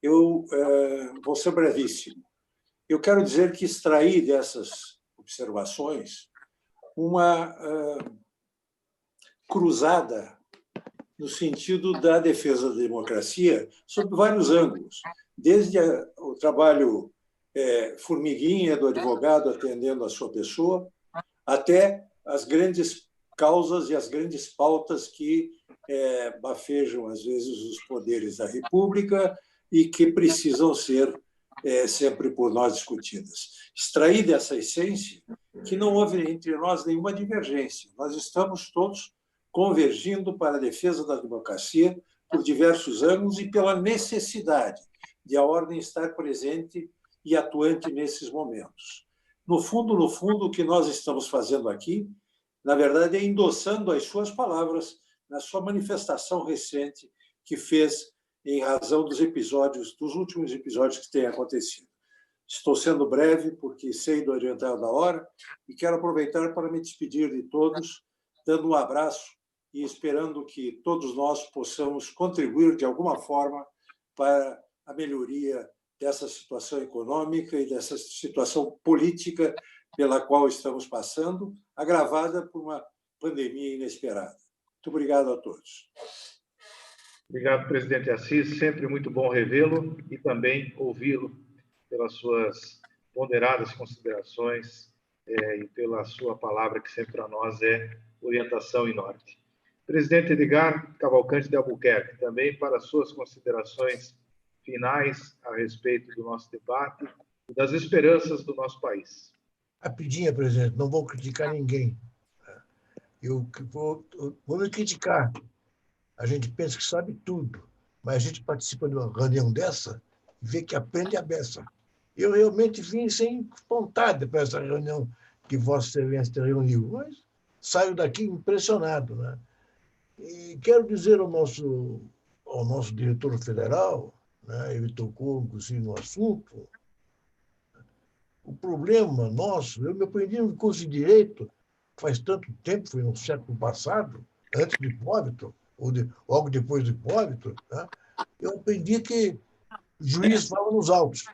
eu vou ser brevíssimo. Eu quero dizer que extraí dessas observações uma cruzada no sentido da defesa da democracia sob vários ângulos, desde o trabalho formiguinha do advogado atendendo a sua pessoa, até as grandes causas e as grandes pautas que bafejam, às vezes, os poderes da República e que precisam ser sempre por nós discutidas. Extrair dessa essência que não houve entre nós nenhuma divergência. Nós estamos todos convergindo para a defesa da democracia por diversos ângulos e pela necessidade de a ordem estar presente e atuante nesses momentos. No fundo, o que nós estamos fazendo aqui, na verdade, é endossando as suas palavras na sua manifestação recente que fez em razão dos últimos episódios que têm acontecido. Estou sendo breve, porque sei do adiantado da hora, e quero aproveitar para me despedir de todos, dando um abraço e esperando que todos nós possamos contribuir de alguma forma para a melhoria dessa situação econômica e dessa situação política pela qual estamos passando, agravada por uma pandemia inesperada. Muito obrigado a todos. Obrigado, presidente Assis. Sempre muito bom revê-lo e também ouvi-lo pelas suas ponderadas considerações e pela sua palavra, que sempre para nós é orientação e norte. Presidente Edgar Cavalcante de Albuquerque, também para suas considerações finais a respeito do nosso debate e das esperanças do nosso país. Rapidinho, presidente, não vou criticar ninguém. Eu vou me criticar. A gente pensa que sabe tudo, mas a gente participa de uma reunião dessa e vê que aprende a beça. Eu realmente vim sem vontade para essa reunião que Vossa Excelência reuniu, mas saio daqui impressionado, né? E quero dizer ao nosso diretor federal, né, ele tocou, inclusive, no assunto, o problema nosso, eu me aprendi no curso de Direito, faz tanto tempo, foi no século passado, antes do Hipólito, ou logo depois do Hipólito, né, eu aprendi que o juiz fala nos autos.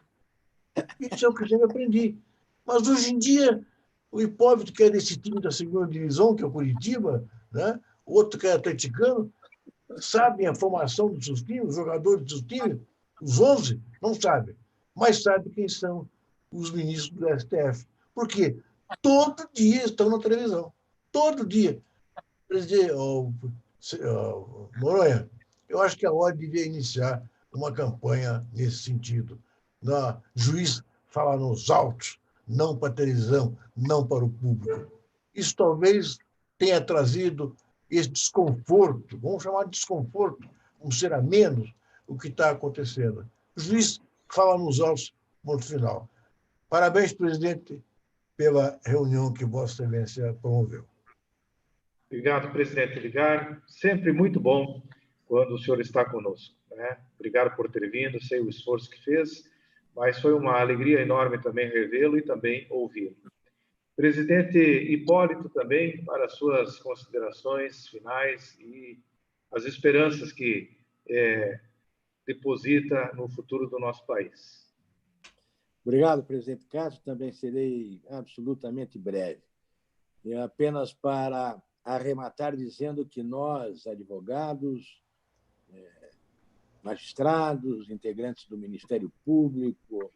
Isso é o que eu sempre aprendi. Mas, hoje em dia, o Hipólito, que é desse time da segunda divisão, que é o Curitiba, né, outro que é atleticano, sabem a formação dos seus times, os jogadores dos seus times, os 11, não sabem, mas sabem quem são os ministros do STF. Por quê? Todo dia estão na televisão. Todo dia. Presidente Noronha, eu acho que a ordem devia iniciar uma campanha nesse sentido. Juiz fala nos autos, não para a televisão, não para o público. Isso talvez tenha trazido esse desconforto, vamos chamar de desconforto, vamos ser a menos o que está acontecendo. O juiz fala nos autos, ponto final. Parabéns, presidente, pela reunião que Vossa Excelência promoveu. Obrigado, presidente Edgar. Sempre muito bom quando o senhor está conosco, né? Obrigado por ter vindo, sei o esforço que fez, mas foi uma alegria enorme também revê-lo e também ouvi-lo. Presidente Hipólito, também, para suas considerações finais e as esperanças que deposita no futuro do nosso país. Obrigado, presidente Cássio. Também serei absolutamente breve. É apenas para arrematar dizendo que nós, advogados, magistrados, integrantes do Ministério Público,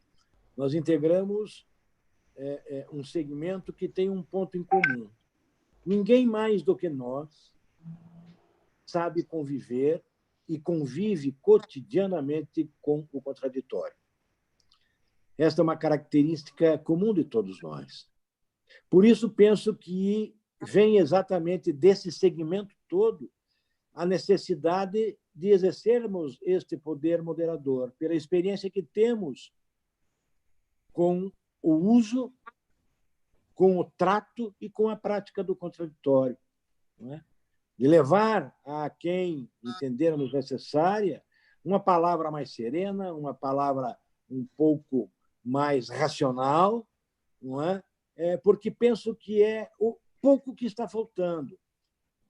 nós integramos um segmento que tem um ponto em comum. Ninguém mais do que nós sabe conviver e convive cotidianamente com o contraditório. Esta é uma característica comum de todos nós. Por isso, penso que vem exatamente desse segmento todo a necessidade de exercermos este poder moderador, pela experiência que temos com o uso, com o trato e com a prática do contraditório, não é? De levar a quem entendermos necessária uma palavra mais serena, uma palavra um pouco mais racional, não é? Porque penso que é o pouco que está faltando.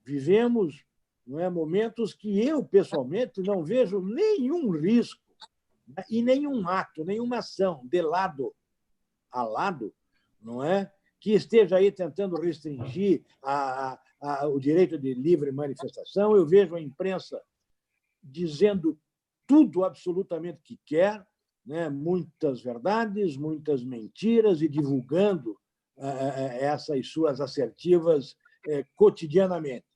Vivemos, não é, momentos que eu, pessoalmente, não vejo nenhum risco, né, e nenhum ato, nenhuma ação de lado a lado, não é, que esteja aí tentando restringir o direito de livre manifestação. Eu vejo a imprensa dizendo tudo absolutamente que quer, né, muitas verdades, muitas mentiras, e divulgando essas suas assertivas cotidianamente.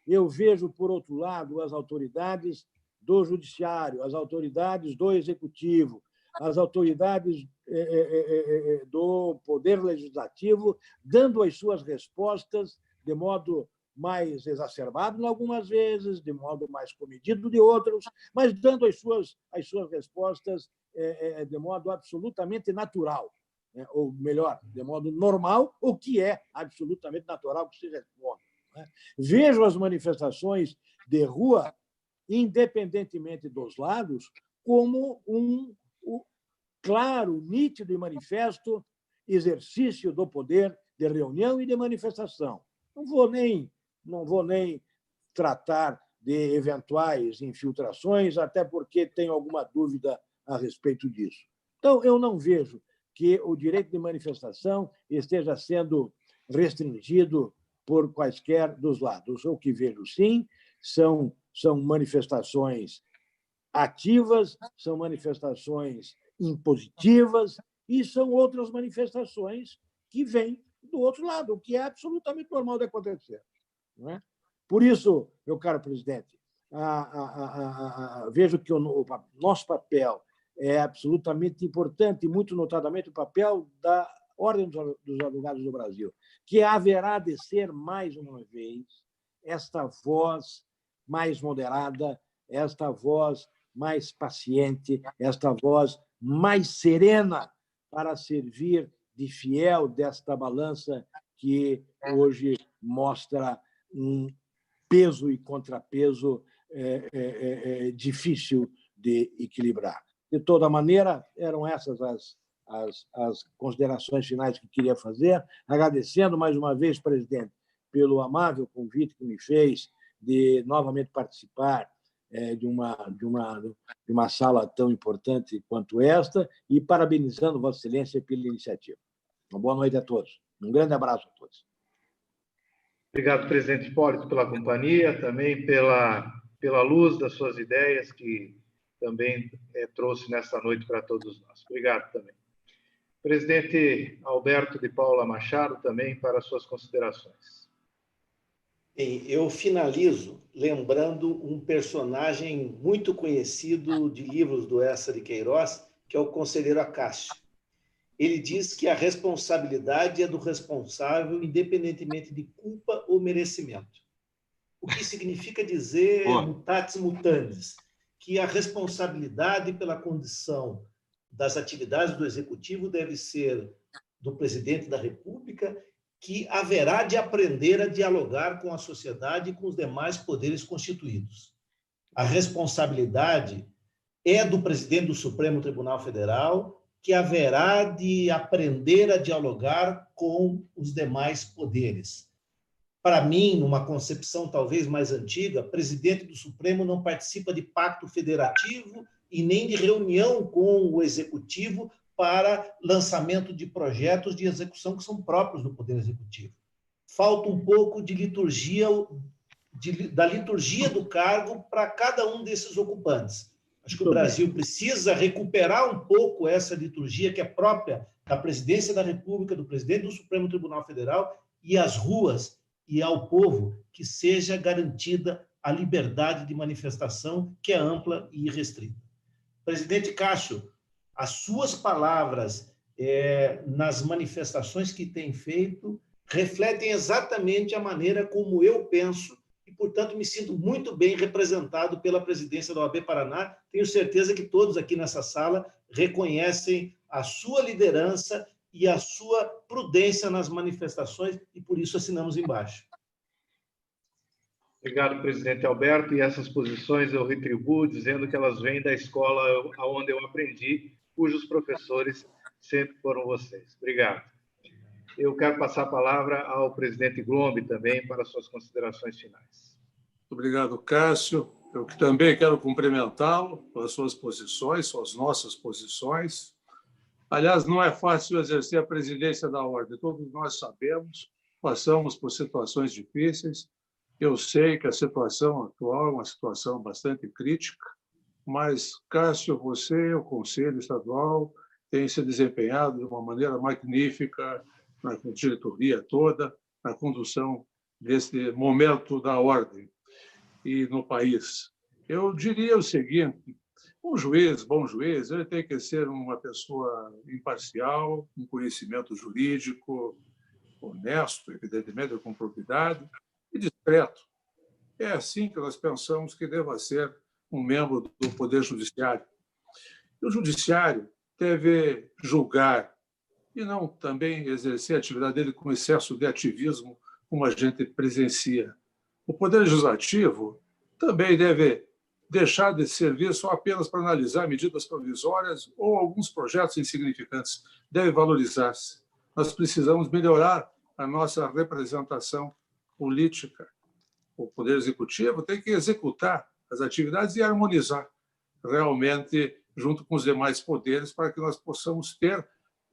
Eu vejo, por outro lado, as autoridades do Judiciário, as autoridades do Executivo, as autoridades do Poder Legislativo dando as suas respostas de modo mais exacerbado, algumas vezes, de modo mais comedido de outros, mas dando as suas respostas de modo absolutamente natural, né? Ou melhor, de modo normal, o que é absolutamente natural que se responda, né? Vejo as manifestações de rua, independentemente dos lados, como um claro, nítido e manifesto exercício do poder de reunião e de manifestação. Não vou nem tratar de eventuais infiltrações, até porque tenho alguma dúvida a respeito disso. Então, eu não vejo que o direito de manifestação esteja sendo restringido por quaisquer dos lados. O que vejo, sim, são manifestações ativas, são manifestações impositivas e são outras manifestações que vêm do outro lado, o que é absolutamente normal de acontecer, não é? Por isso, meu caro presidente, vejo que o nosso papel é absolutamente importante, muito notadamente o papel da Ordem dos Advogados do Brasil, que haverá de ser, mais uma vez, esta voz mais moderada, esta voz mais paciente, esta voz mais serena para servir de fiel desta balança que hoje mostra um peso e contrapeso difícil de equilibrar. De toda maneira, eram essas as considerações finais que queria fazer, agradecendo mais uma vez, presidente, pelo amável convite que me fez de novamente participar de uma sala tão importante quanto esta, e parabenizando Vossa Excelência pela iniciativa. Uma boa noite a todos. Um grande abraço a todos. Obrigado, presidente Hipólito, pela companhia, também pela luz das suas ideias, que também trouxe nesta noite para todos nós. Obrigado também. Presidente Alberto de Paula Machado, também para suas considerações. Bem, eu finalizo lembrando um personagem muito conhecido de livros do Eça de Queiroz, que é o conselheiro Acácio. Ele diz que a responsabilidade é do responsável, independentemente de culpa ou merecimento. O que significa dizer, mutatis mutandis, que a responsabilidade pela condição das atividades do Executivo deve ser do presidente da República, que haverá de aprender a dialogar com a sociedade e com os demais poderes constituídos. A responsabilidade é do presidente do Supremo Tribunal Federal, que haverá de aprender a dialogar com os demais poderes. Para mim, numa concepção talvez mais antiga, presidente do Supremo não participa de pacto federativo e nem de reunião com o Executivo para lançamento de projetos de execução que são próprios do Poder Executivo. Falta um pouco de liturgia, da liturgia do cargo para cada um desses ocupantes. Acho que o Brasil precisa recuperar um pouco essa liturgia que é própria da Presidência da República, do Presidente do Supremo Tribunal Federal, e às ruas e ao povo que seja garantida a liberdade de manifestação, que é ampla e irrestrita. Presidente Cássio, as suas palavras nas manifestações que tem feito refletem exatamente a maneira como eu penso e, portanto, me sinto muito bem representado pela presidência da OAB Paraná. Tenho certeza que todos aqui nessa sala reconhecem a sua liderança e a sua prudência nas manifestações e, por isso, assinamos embaixo. Obrigado, presidente Alberto. E essas posições eu retribuo dizendo que elas vêm da escola onde eu aprendi, cujos professores sempre foram vocês. Obrigado. Eu quero passar a palavra ao presidente Glombe também para suas considerações finais. Obrigado, Cássio. Eu também quero cumprimentá-lo pelas suas posições, suas nossas posições. Aliás, não é fácil exercer a presidência da Ordem. Todos nós sabemos, passamos por situações difíceis. Eu sei que a situação atual é uma situação bastante crítica, mas, Cássio, você, o Conselho Estadual, tem se desempenhado de uma maneira magnífica na diretoria toda, na condução desse momento da ordem e no país. Eu diria o seguinte: um juiz, bom juiz, ele tem que ser uma pessoa imparcial, com conhecimento jurídico, honesto, evidentemente, com probidade, e discreto. É assim que nós pensamos que deva ser um membro do Poder Judiciário. E o Judiciário deve julgar e não também exercer a atividade dele com excesso de ativismo, como a gente presencia. O Poder Legislativo também deve deixar de servir só apenas para analisar medidas provisórias ou alguns projetos insignificantes. Deve valorizar-se. Nós precisamos melhorar a nossa representação política. O Poder Executivo tem que executar as atividades e harmonizar realmente junto com os demais poderes para que nós possamos ter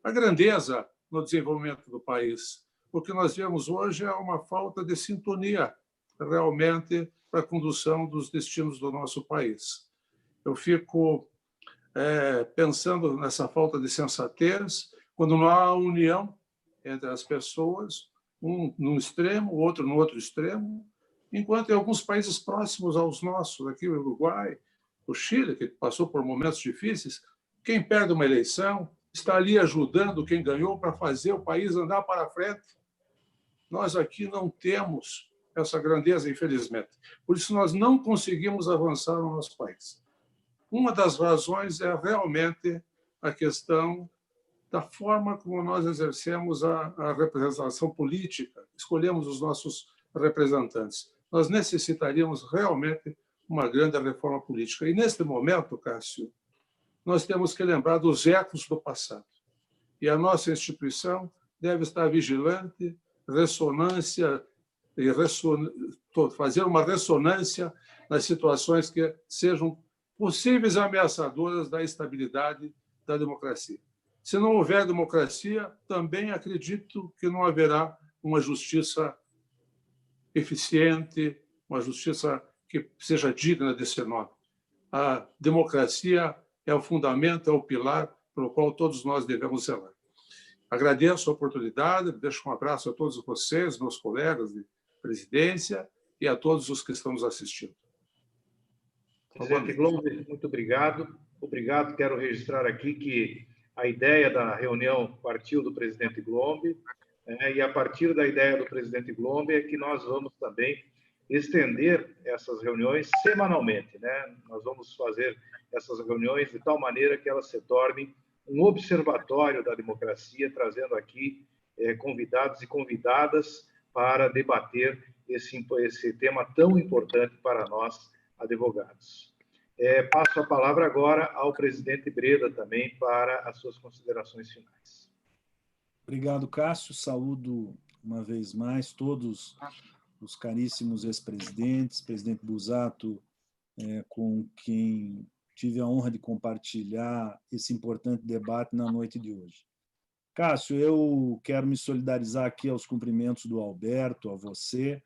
a grandeza no desenvolvimento do país. O que nós vemos hoje é uma falta de sintonia realmente para a condução dos destinos do nosso país. Eu fico pensando nessa falta de sensatez, quando não há união entre as pessoas, um num extremo, o outro no outro extremo, enquanto em alguns países próximos aos nossos, aqui o Uruguai, o Chile, que passou por momentos difíceis, quem perde uma eleição está ali ajudando quem ganhou para fazer o país andar para frente. Nós aqui não temos essa grandeza, infelizmente. Por isso, nós não conseguimos avançar no nosso país. Uma das razões é realmente a questão da forma como nós exercemos a representação política, escolhemos os nossos representantes. Nós necessitaríamos realmente uma grande reforma política. E, neste momento, Cássio, nós temos que lembrar dos ecos do passado. E a nossa instituição deve estar vigilante, fazer uma ressonância nas situações que sejam possíveis ameaçadoras da estabilidade da democracia. Se não houver democracia, também acredito que não haverá uma justiça eficiente, uma justiça que seja digna desse nome. A democracia é o fundamento, é o pilar pelo qual todos nós devemos zelar. Agradeço a oportunidade, deixo um abraço a todos vocês, meus colegas de presidência, e a todos os que estão nos assistindo. Presidente Glombe, muito obrigado. Obrigado. Quero registrar aqui que a ideia da reunião partiu do presidente Glombe, e a partir da ideia do presidente Glombe é que nós vamos também estender essas reuniões semanalmente, né? Nós vamos fazer essas reuniões de tal maneira que elas se tornem um observatório da democracia, trazendo aqui convidados e convidadas para debater esse tema tão importante para nós, advogados. Passo a palavra agora ao presidente Breda também para as suas considerações finais. Obrigado, Cássio. Saúdo uma vez mais todos os caríssimos ex-presidentes, presidente Busato, com quem tive a honra de compartilhar esse importante debate na noite de hoje. Cássio, eu quero me solidarizar aqui aos cumprimentos do Alberto, a você.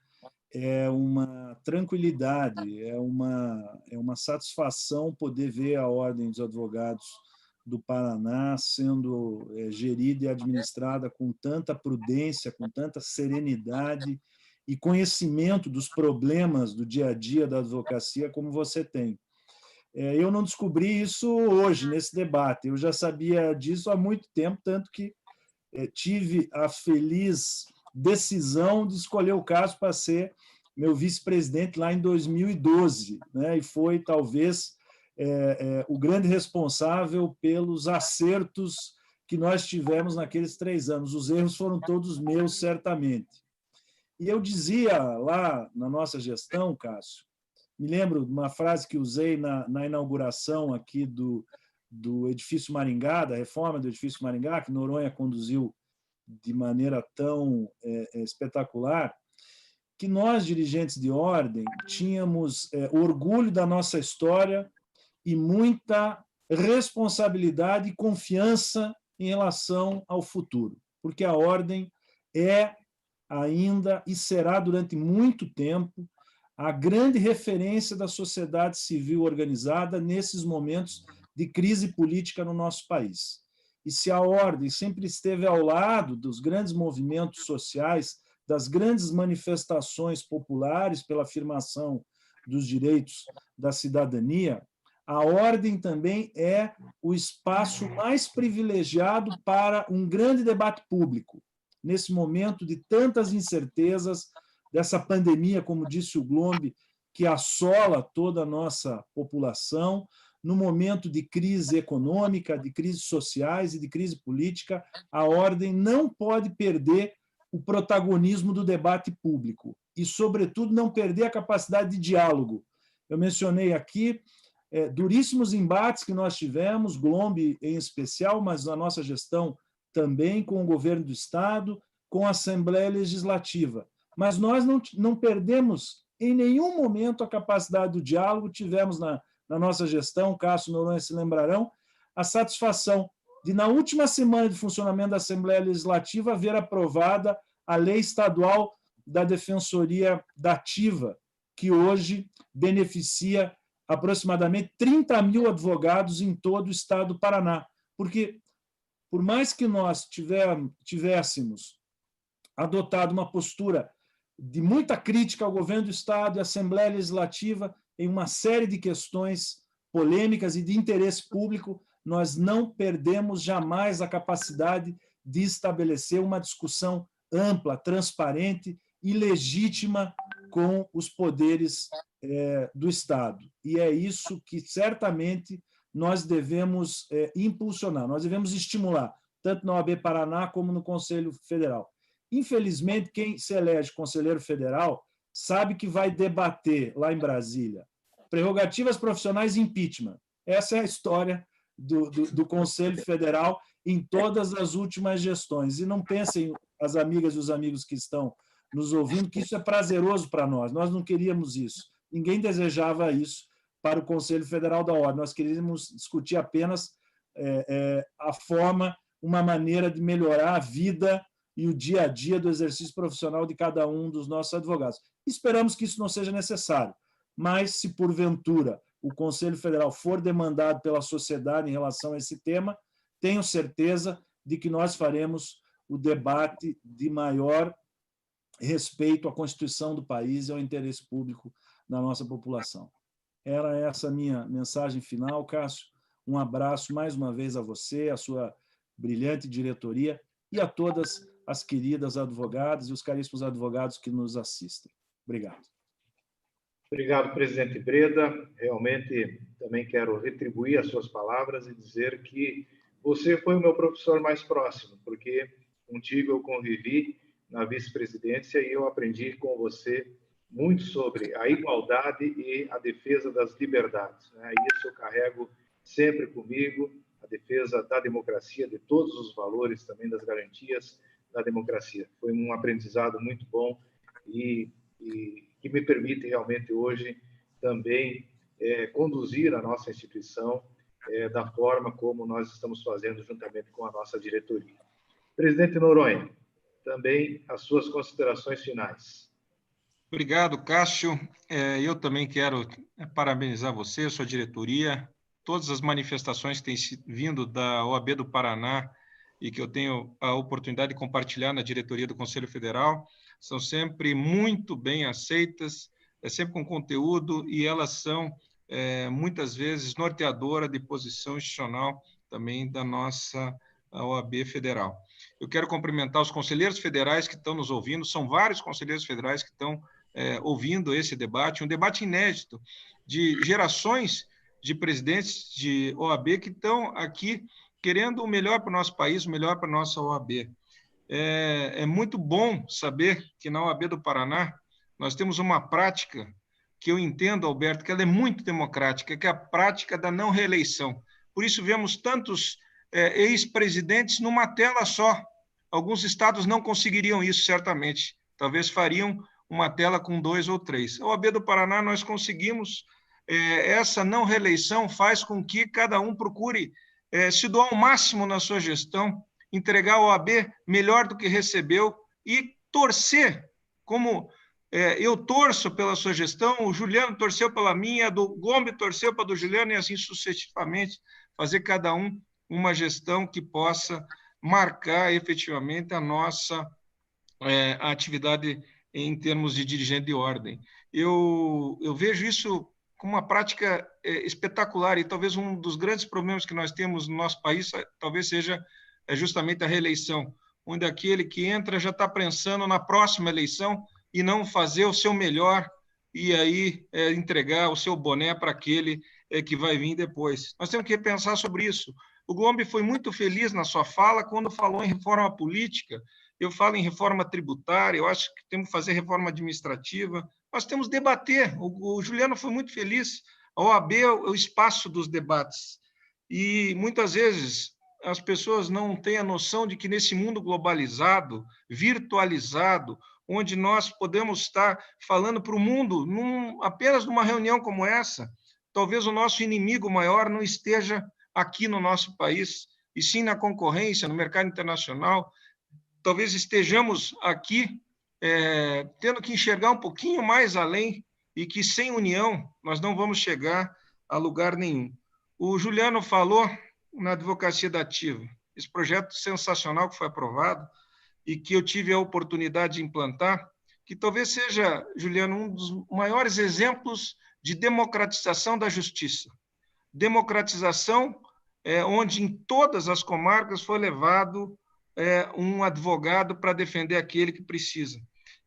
É uma tranquilidade, é uma satisfação poder ver a Ordem dos Advogados do Paraná sendo gerida e administrada com tanta prudência, com tanta serenidade e conhecimento dos problemas do dia a dia da advocacia como você tem. Eu não descobri isso hoje, nesse debate. Eu já sabia disso há muito tempo, tanto que tive a feliz decisão de escolher o Cássio para ser meu vice-presidente lá em 2012, né? E foi, talvez, o grande responsável pelos acertos que nós tivemos naqueles 3 anos. Os erros foram todos meus, certamente. E eu dizia lá na nossa gestão, Cássio, me lembro de uma frase que usei na inauguração aqui do edifício Maringá, da reforma do edifício Maringá, que Noronha conduziu de maneira tão espetacular, que nós, dirigentes de ordem, tínhamos orgulho da nossa história e muita responsabilidade e confiança em relação ao futuro, porque a ordem é ainda e será durante muito tempo a grande referência da sociedade civil organizada nesses momentos de crise política no nosso país. E se a ordem sempre esteve ao lado dos grandes movimentos sociais, das grandes manifestações populares pela afirmação dos direitos da cidadania, a ordem também é o espaço mais privilegiado para um grande debate público, nesse momento de tantas incertezas, dessa pandemia, como disse o Glombe, que assola toda a nossa população, no momento de crise econômica, de crises sociais e de crise política, a ordem não pode perder o protagonismo do debate público e, sobretudo, não perder a capacidade de diálogo. Eu mencionei aqui duríssimos embates que nós tivemos, Glombe em especial, mas na nossa gestão também com o governo do Estado, com a Assembleia Legislativa. Mas nós não perdemos em nenhum momento a capacidade do diálogo. Tivemos na nossa gestão, Cássio e Noronha se lembrarão, a satisfação de, na última semana de funcionamento da Assembleia Legislativa, haver aprovada a Lei Estadual da Defensoria Dativa, que hoje beneficia aproximadamente 30 mil advogados em todo o estado do Paraná. Porque, por mais que nós tivéssemos adotado uma postura de muita crítica ao governo do Estado e à Assembleia Legislativa em uma série de questões polêmicas e de interesse público, nós não perdemos jamais a capacidade de estabelecer uma discussão ampla, transparente e legítima com os poderes do Estado. E é isso que, certamente, nós devemos impulsionar, nós devemos estimular, tanto na OAB Paraná como no Conselho Federal. Infelizmente, quem se elege conselheiro federal sabe que vai debater lá em Brasília prerrogativas profissionais e impeachment. Essa é a história do Conselho Federal em todas as últimas gestões. E não pensem, as amigas e os amigos que estão nos ouvindo, que isso é prazeroso para nós. Nós não queríamos isso. Ninguém desejava isso para o Conselho Federal da Ordem. Nós queríamos discutir apenas a forma, uma maneira de melhorar a vida e o dia a dia do exercício profissional de cada um dos nossos advogados. Esperamos que isso não seja necessário, mas se porventura o Conselho Federal for demandado pela sociedade em relação a esse tema, tenho certeza de que nós faremos o debate de maior respeito à Constituição do país e ao interesse público da nossa população. Era essa a minha mensagem final, Cássio. Um abraço mais uma vez a você, a sua brilhante diretoria e a todas as queridas advogadas e os caríssimos advogados que nos assistem. Obrigado. Obrigado, presidente Breda. Realmente também quero retribuir as suas palavras e dizer que você foi o meu professor mais próximo, porque contigo eu convivi na vice-presidência e eu aprendi com você muito sobre a igualdade e a defesa das liberdades, né? Isso eu carrego sempre comigo, a defesa da democracia, de todos os valores, também das garantias da democracia. Foi um aprendizado muito bom e que me permite realmente hoje também conduzir a nossa instituição da forma como nós estamos fazendo juntamente com a nossa diretoria. Presidente Noronha, também as suas considerações finais. Obrigado, Cássio. Eu também quero parabenizar você, sua diretoria, todas as manifestações que têm vindo da OAB do Paraná e que eu tenho a oportunidade de compartilhar na diretoria do Conselho Federal, são sempre muito bem aceitas, sempre com conteúdo, e elas são, muitas vezes, norteadora de posição institucional também da nossa a OAB Federal. Eu quero cumprimentar os conselheiros federais que estão nos ouvindo, são vários conselheiros federais que estão ouvindo esse debate, um debate inédito de gerações de presidentes de OAB que estão aqui querendo o melhor para o nosso país, o melhor para a nossa OAB. É muito bom saber que na OAB do Paraná nós temos uma prática que eu entendo, Alberto, que ela é muito democrática, que é a prática da não reeleição. Por isso vemos tantos ex-presidentes numa tela só. Alguns estados não conseguiriam isso, certamente. Talvez fariam uma tela com 2 ou 3. A OAB do Paraná, nós conseguimos. Essa não reeleição faz com que cada um procure se doar ao máximo na sua gestão, entregar a OAB melhor do que recebeu e torcer, como eu torço pela sua gestão, o Juliano torceu pela minha, do Gomes torceu para a do Juliano e assim sucessivamente, fazer cada um uma gestão que possa marcar efetivamente a nossa atividade em termos de dirigente de ordem. Eu vejo isso como uma prática espetacular e talvez um dos grandes problemas que nós temos no nosso país talvez seja justamente a reeleição, onde aquele que entra já está pensando na próxima eleição e não fazer o seu melhor e aí entregar o seu boné para aquele que vai vir depois. Nós temos que pensar sobre isso. O Gomes foi muito feliz na sua fala quando falou em reforma política. Eu falo em reforma tributária, eu acho que temos que fazer reforma administrativa. Nós temos que debater. O Juliano foi muito feliz. A OAB é o espaço dos debates. E, muitas vezes, as pessoas não têm a noção de que, nesse mundo globalizado, virtualizado, onde nós podemos estar falando para o mundo apenas numa reunião como essa, talvez o nosso inimigo maior não esteja aqui no nosso país, e sim na concorrência, no mercado internacional. Talvez estejamos aqui tendo que enxergar um pouquinho mais além e que, sem união, nós não vamos chegar a lugar nenhum. O Juliano falou na advocacia da ativa, esse projeto sensacional que foi aprovado e que eu tive a oportunidade de implantar, que talvez seja, Juliano, um dos maiores exemplos de democratização da justiça. Democratização onde em todas as comarcas foi levado um advogado para defender aquele que precisa.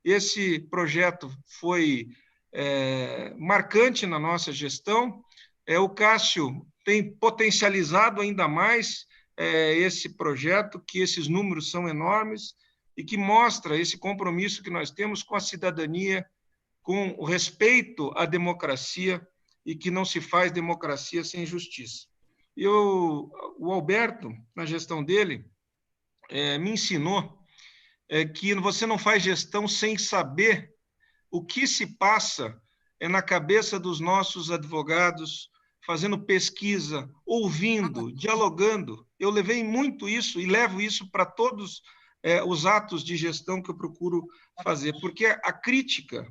Esse projeto foi marcante na nossa gestão. O Cássio tem potencializado ainda mais esse projeto, que esses números são enormes e que mostra esse compromisso que nós temos com a cidadania, com o respeito à democracia e que não se faz democracia sem justiça. O Alberto, na gestão dele, me ensinou que você não faz gestão sem saber o que se passa na cabeça dos nossos advogados, fazendo pesquisa, ouvindo, dialogando. Eu levei muito isso e levo isso para todos os atos de gestão que eu procuro fazer, porque a crítica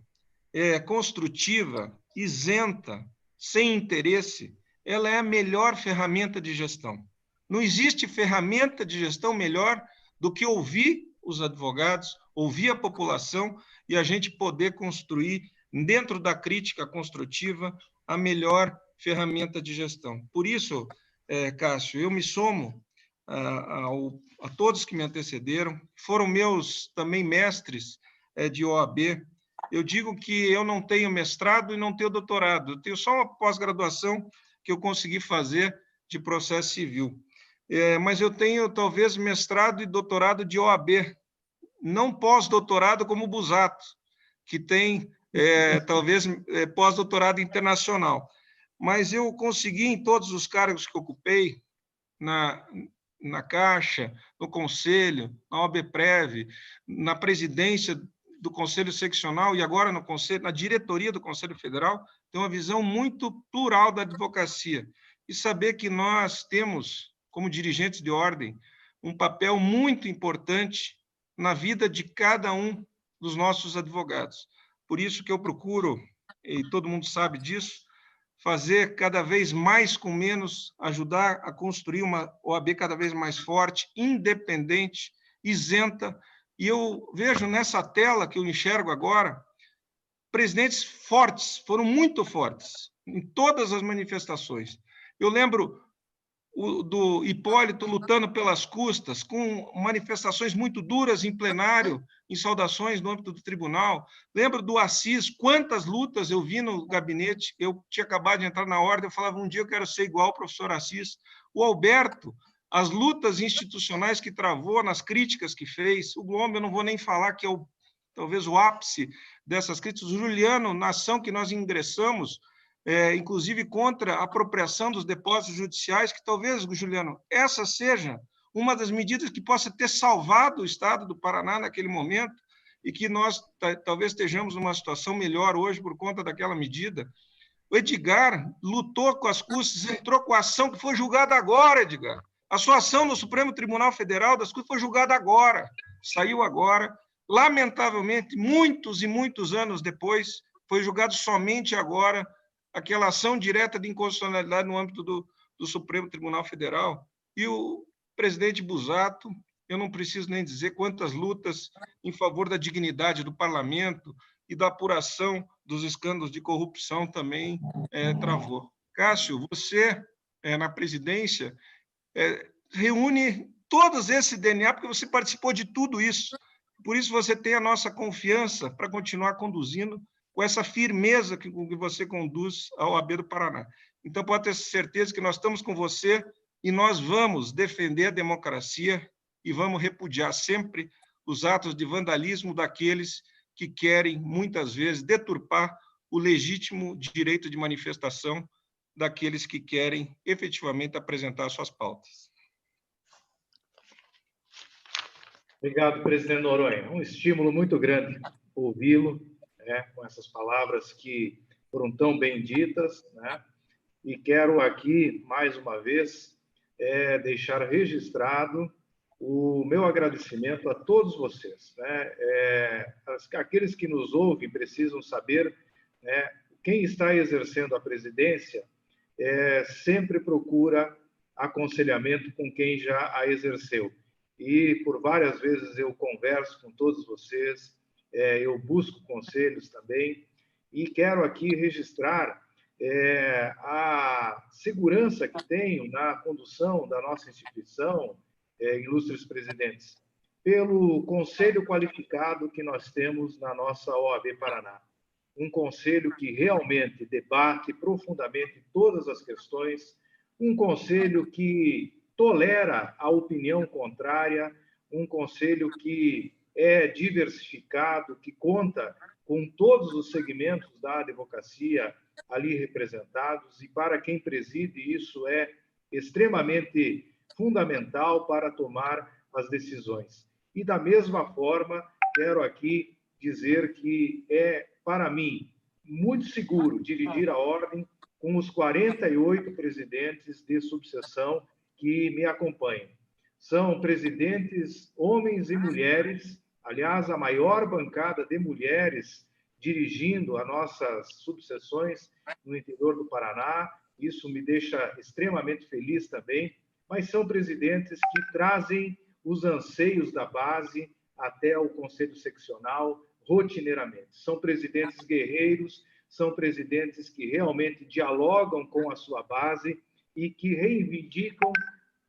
construtiva, isenta, sem interesse, ela é a melhor ferramenta de gestão. Não existe ferramenta de gestão melhor do que ouvir os advogados, ouvir a população e a gente poder construir, dentro da crítica construtiva, a melhor ferramenta de gestão. Por isso, Cássio, eu me somo a todos que me antecederam, foram meus também mestres de OAB. Eu digo que eu não tenho mestrado e não tenho doutorado, eu tenho só uma pós-graduação que eu consegui fazer de processo civil. Mas eu tenho, talvez, mestrado e doutorado de OAB, não pós-doutorado como o Busato, que tem, talvez, pós-doutorado internacional. Mas eu consegui, em todos os cargos que ocupei, na Caixa, no Conselho, na OABPrev, na presidência do Conselho Seccional e agora no Conselho, na diretoria do Conselho Federal, ter uma visão muito plural da advocacia e saber que nós temos, como dirigentes de ordem, um papel muito importante na vida de cada um dos nossos advogados. Por isso que eu procuro, e todo mundo sabe disso, fazer cada vez mais com menos, ajudar a construir uma OAB cada vez mais forte, independente, isenta. E eu vejo nessa tela que eu enxergo agora, presidentes fortes, foram muito fortes, em todas as manifestações. Eu lembro do Hipólito lutando pelas custas, com manifestações muito duras em plenário, em saudações no âmbito do tribunal. Lembro do Assis, quantas lutas eu vi no gabinete, eu tinha acabado de entrar na ordem, eu falava, um dia eu quero ser igual ao professor Assis. O Alberto, as lutas institucionais que travou, nas críticas que fez, o Glombe, eu não vou nem falar que é talvez o ápice dessas críticas, o Juliano, na ação que nós ingressamos, inclusive contra a apropriação dos depósitos judiciais, que talvez, Juliano, essa seja uma das medidas que possa ter salvado o Estado do Paraná naquele momento e que nós talvez estejamos numa situação melhor hoje por conta daquela medida. O Edgar lutou com as custas, entrou com a ação que foi julgada agora, Edgar. A sua ação no Supremo Tribunal Federal das custas foi julgada agora, saiu agora. Lamentavelmente, muitos e muitos anos depois, foi julgado somente agora aquela ação direta de inconstitucionalidade no âmbito do Supremo Tribunal Federal. E o presidente Busato, eu não preciso nem dizer quantas lutas em favor da dignidade do parlamento e da apuração dos escândalos de corrupção também travou. Cássio, você, na presidência, reúne todos esse DNA, porque você participou de tudo isso. Por isso você tem a nossa confiança para continuar conduzindo com essa firmeza que você conduz a OAB do Paraná. Então, pode ter certeza que nós estamos com você e nós vamos defender a democracia e vamos repudiar sempre os atos de vandalismo daqueles que querem, muitas vezes, deturpar o legítimo direito de manifestação daqueles que querem efetivamente apresentar suas pautas. Obrigado, presidente Noronha. Um estímulo muito grande ouvi-lo, com essas palavras que foram tão bem ditas, e quero aqui, mais uma vez, deixar registrado o meu agradecimento a todos vocês. Aqueles que nos ouvem precisam saber, quem está exercendo a presidência sempre procura aconselhamento com quem já a exerceu. E por várias vezes eu converso com todos vocês, eu busco conselhos também, e quero aqui registrar a segurança que tenho na condução da nossa instituição, ilustres presidentes, pelo conselho qualificado que nós temos na nossa OAB Paraná. Um conselho que realmente debate profundamente todas as questões, um conselho que tolera a opinião contrária, um conselho que é diversificado, que conta com todos os segmentos da advocacia ali representados, e para quem preside isso é extremamente fundamental para tomar as decisões. E da mesma forma, quero aqui dizer que para mim, muito seguro dirigir a ordem com os 48 presidentes de subseção que me acompanham. São presidentes homens e mulheres, aliás, a maior bancada de mulheres dirigindo as nossas subseções no interior do Paraná. Isso me deixa extremamente feliz também, mas são presidentes que trazem os anseios da base até o Conselho Seccional rotineiramente. São presidentes guerreiros, são presidentes que realmente dialogam com a sua base e que reivindicam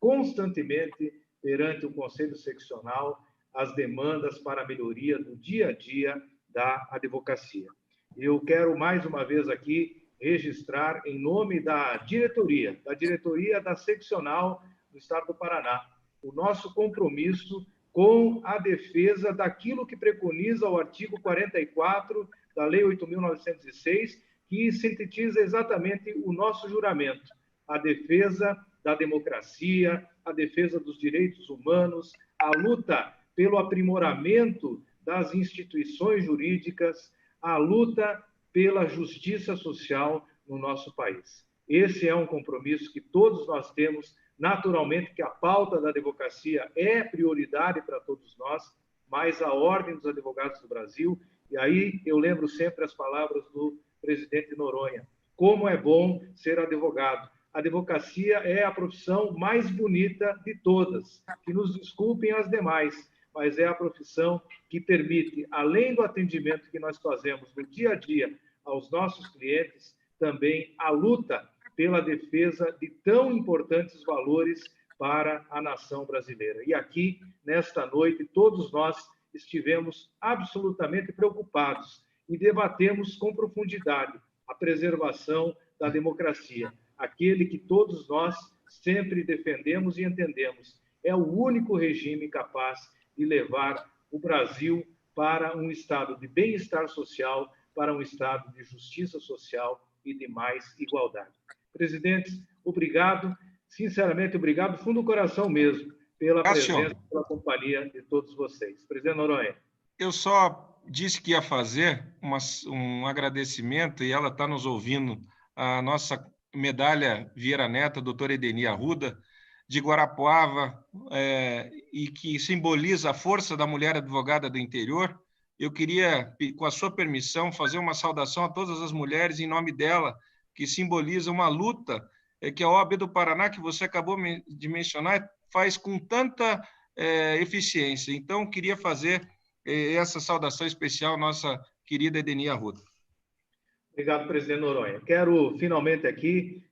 constantemente perante o Conselho Seccional as demandas para a melhoria do dia a dia da advocacia. Eu quero mais uma vez aqui registrar em nome da diretoria da seccional do Estado do Paraná, o nosso compromisso com a defesa daquilo que preconiza o artigo 44 da Lei 8.906, que sintetiza exatamente o nosso juramento, a defesa da democracia, a defesa dos direitos humanos, a luta pelo aprimoramento das instituições jurídicas, a luta pela justiça social no nosso país. Esse é um compromisso que todos nós temos. Naturalmente que a pauta da advocacia é prioridade para todos nós, mas a Ordem dos Advogados do Brasil, e aí eu lembro sempre as palavras do presidente Noronha, como é bom ser advogado. A advocacia é a profissão mais bonita de todas, que nos desculpem as demais, mas é a profissão que permite, além do atendimento que nós fazemos no dia a dia aos nossos clientes, também a luta pela defesa de tão importantes valores para a nação brasileira. E aqui, nesta noite, todos nós estivemos absolutamente preocupados e debatemos com profundidade a preservação da democracia, aquele que todos nós sempre defendemos e entendemos. É o único regime capaz de levar o Brasil para um estado de bem-estar social, para um estado de justiça social e de mais igualdade. Presidentes, obrigado, sinceramente obrigado, fundo do coração mesmo, pela presença, pela companhia de todos vocês. Presidente Noronha. Eu só disse que ia fazer um agradecimento, e ela está nos ouvindo, a nossa medalha Vieira Neto, a doutora Edeni Arruda, de Guarapuava, e que simboliza a força da mulher advogada do interior. Eu queria, com a sua permissão, fazer uma saudação a todas as mulheres em nome dela, que simboliza uma luta que a OAB do Paraná, que você acabou de mencionar, faz com tanta eficiência. Então, queria fazer essa saudação especial à nossa querida Edeni Arruda. Obrigado, presidente Noronha. Quero, finalmente, aqui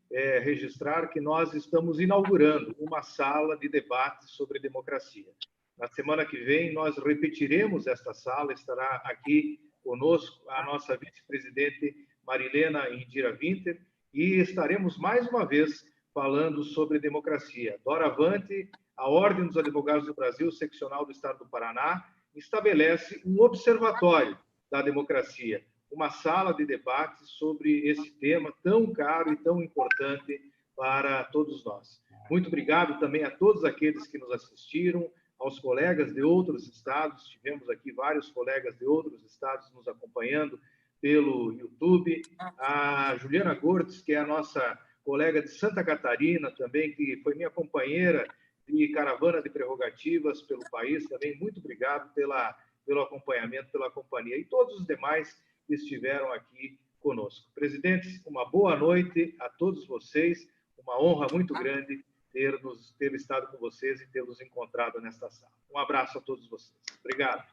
registrar que nós estamos inaugurando uma sala de debate sobre democracia. Na semana que vem, nós repetiremos esta sala, estará aqui conosco a nossa vice-presidente Marilena Indira Winter, e estaremos mais uma vez falando sobre democracia. Doravante, a Ordem dos Advogados do Brasil, seccional do Estado do Paraná, estabelece um observatório da democracia, uma sala de debate sobre esse tema tão caro e tão importante para todos nós. Muito obrigado também a todos aqueles que nos assistiram, aos colegas de outros estados, tivemos aqui vários colegas de outros estados nos acompanhando pelo YouTube, a Juliana Gortz, que é a nossa colega de Santa Catarina também, que foi minha companheira de caravana de prerrogativas pelo país, também muito obrigado pelo acompanhamento, pela companhia, e todos os demais que estiveram aqui conosco. Presidentes, uma boa noite a todos vocês, uma honra muito grande ter estado com vocês e tê-los encontrado nesta sala. Um abraço a todos vocês. Obrigado.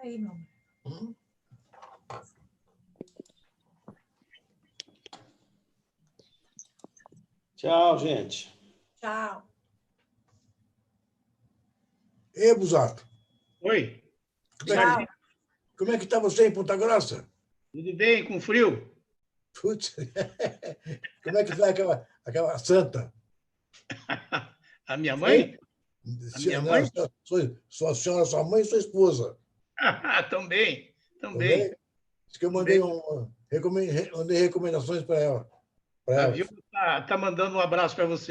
Aí, não. Tchau, gente. Tchau. Ei, Busato. Oi. Como é que está você em Ponta Grossa? Tudo bem, com frio? Putz, como é que está aquela santa? A minha mãe? A minha mãe? Sua senhora, sua mãe e sua esposa. Também. Diz que eu mandei recomendações para ela. A Vilma está mandando um abraço para você.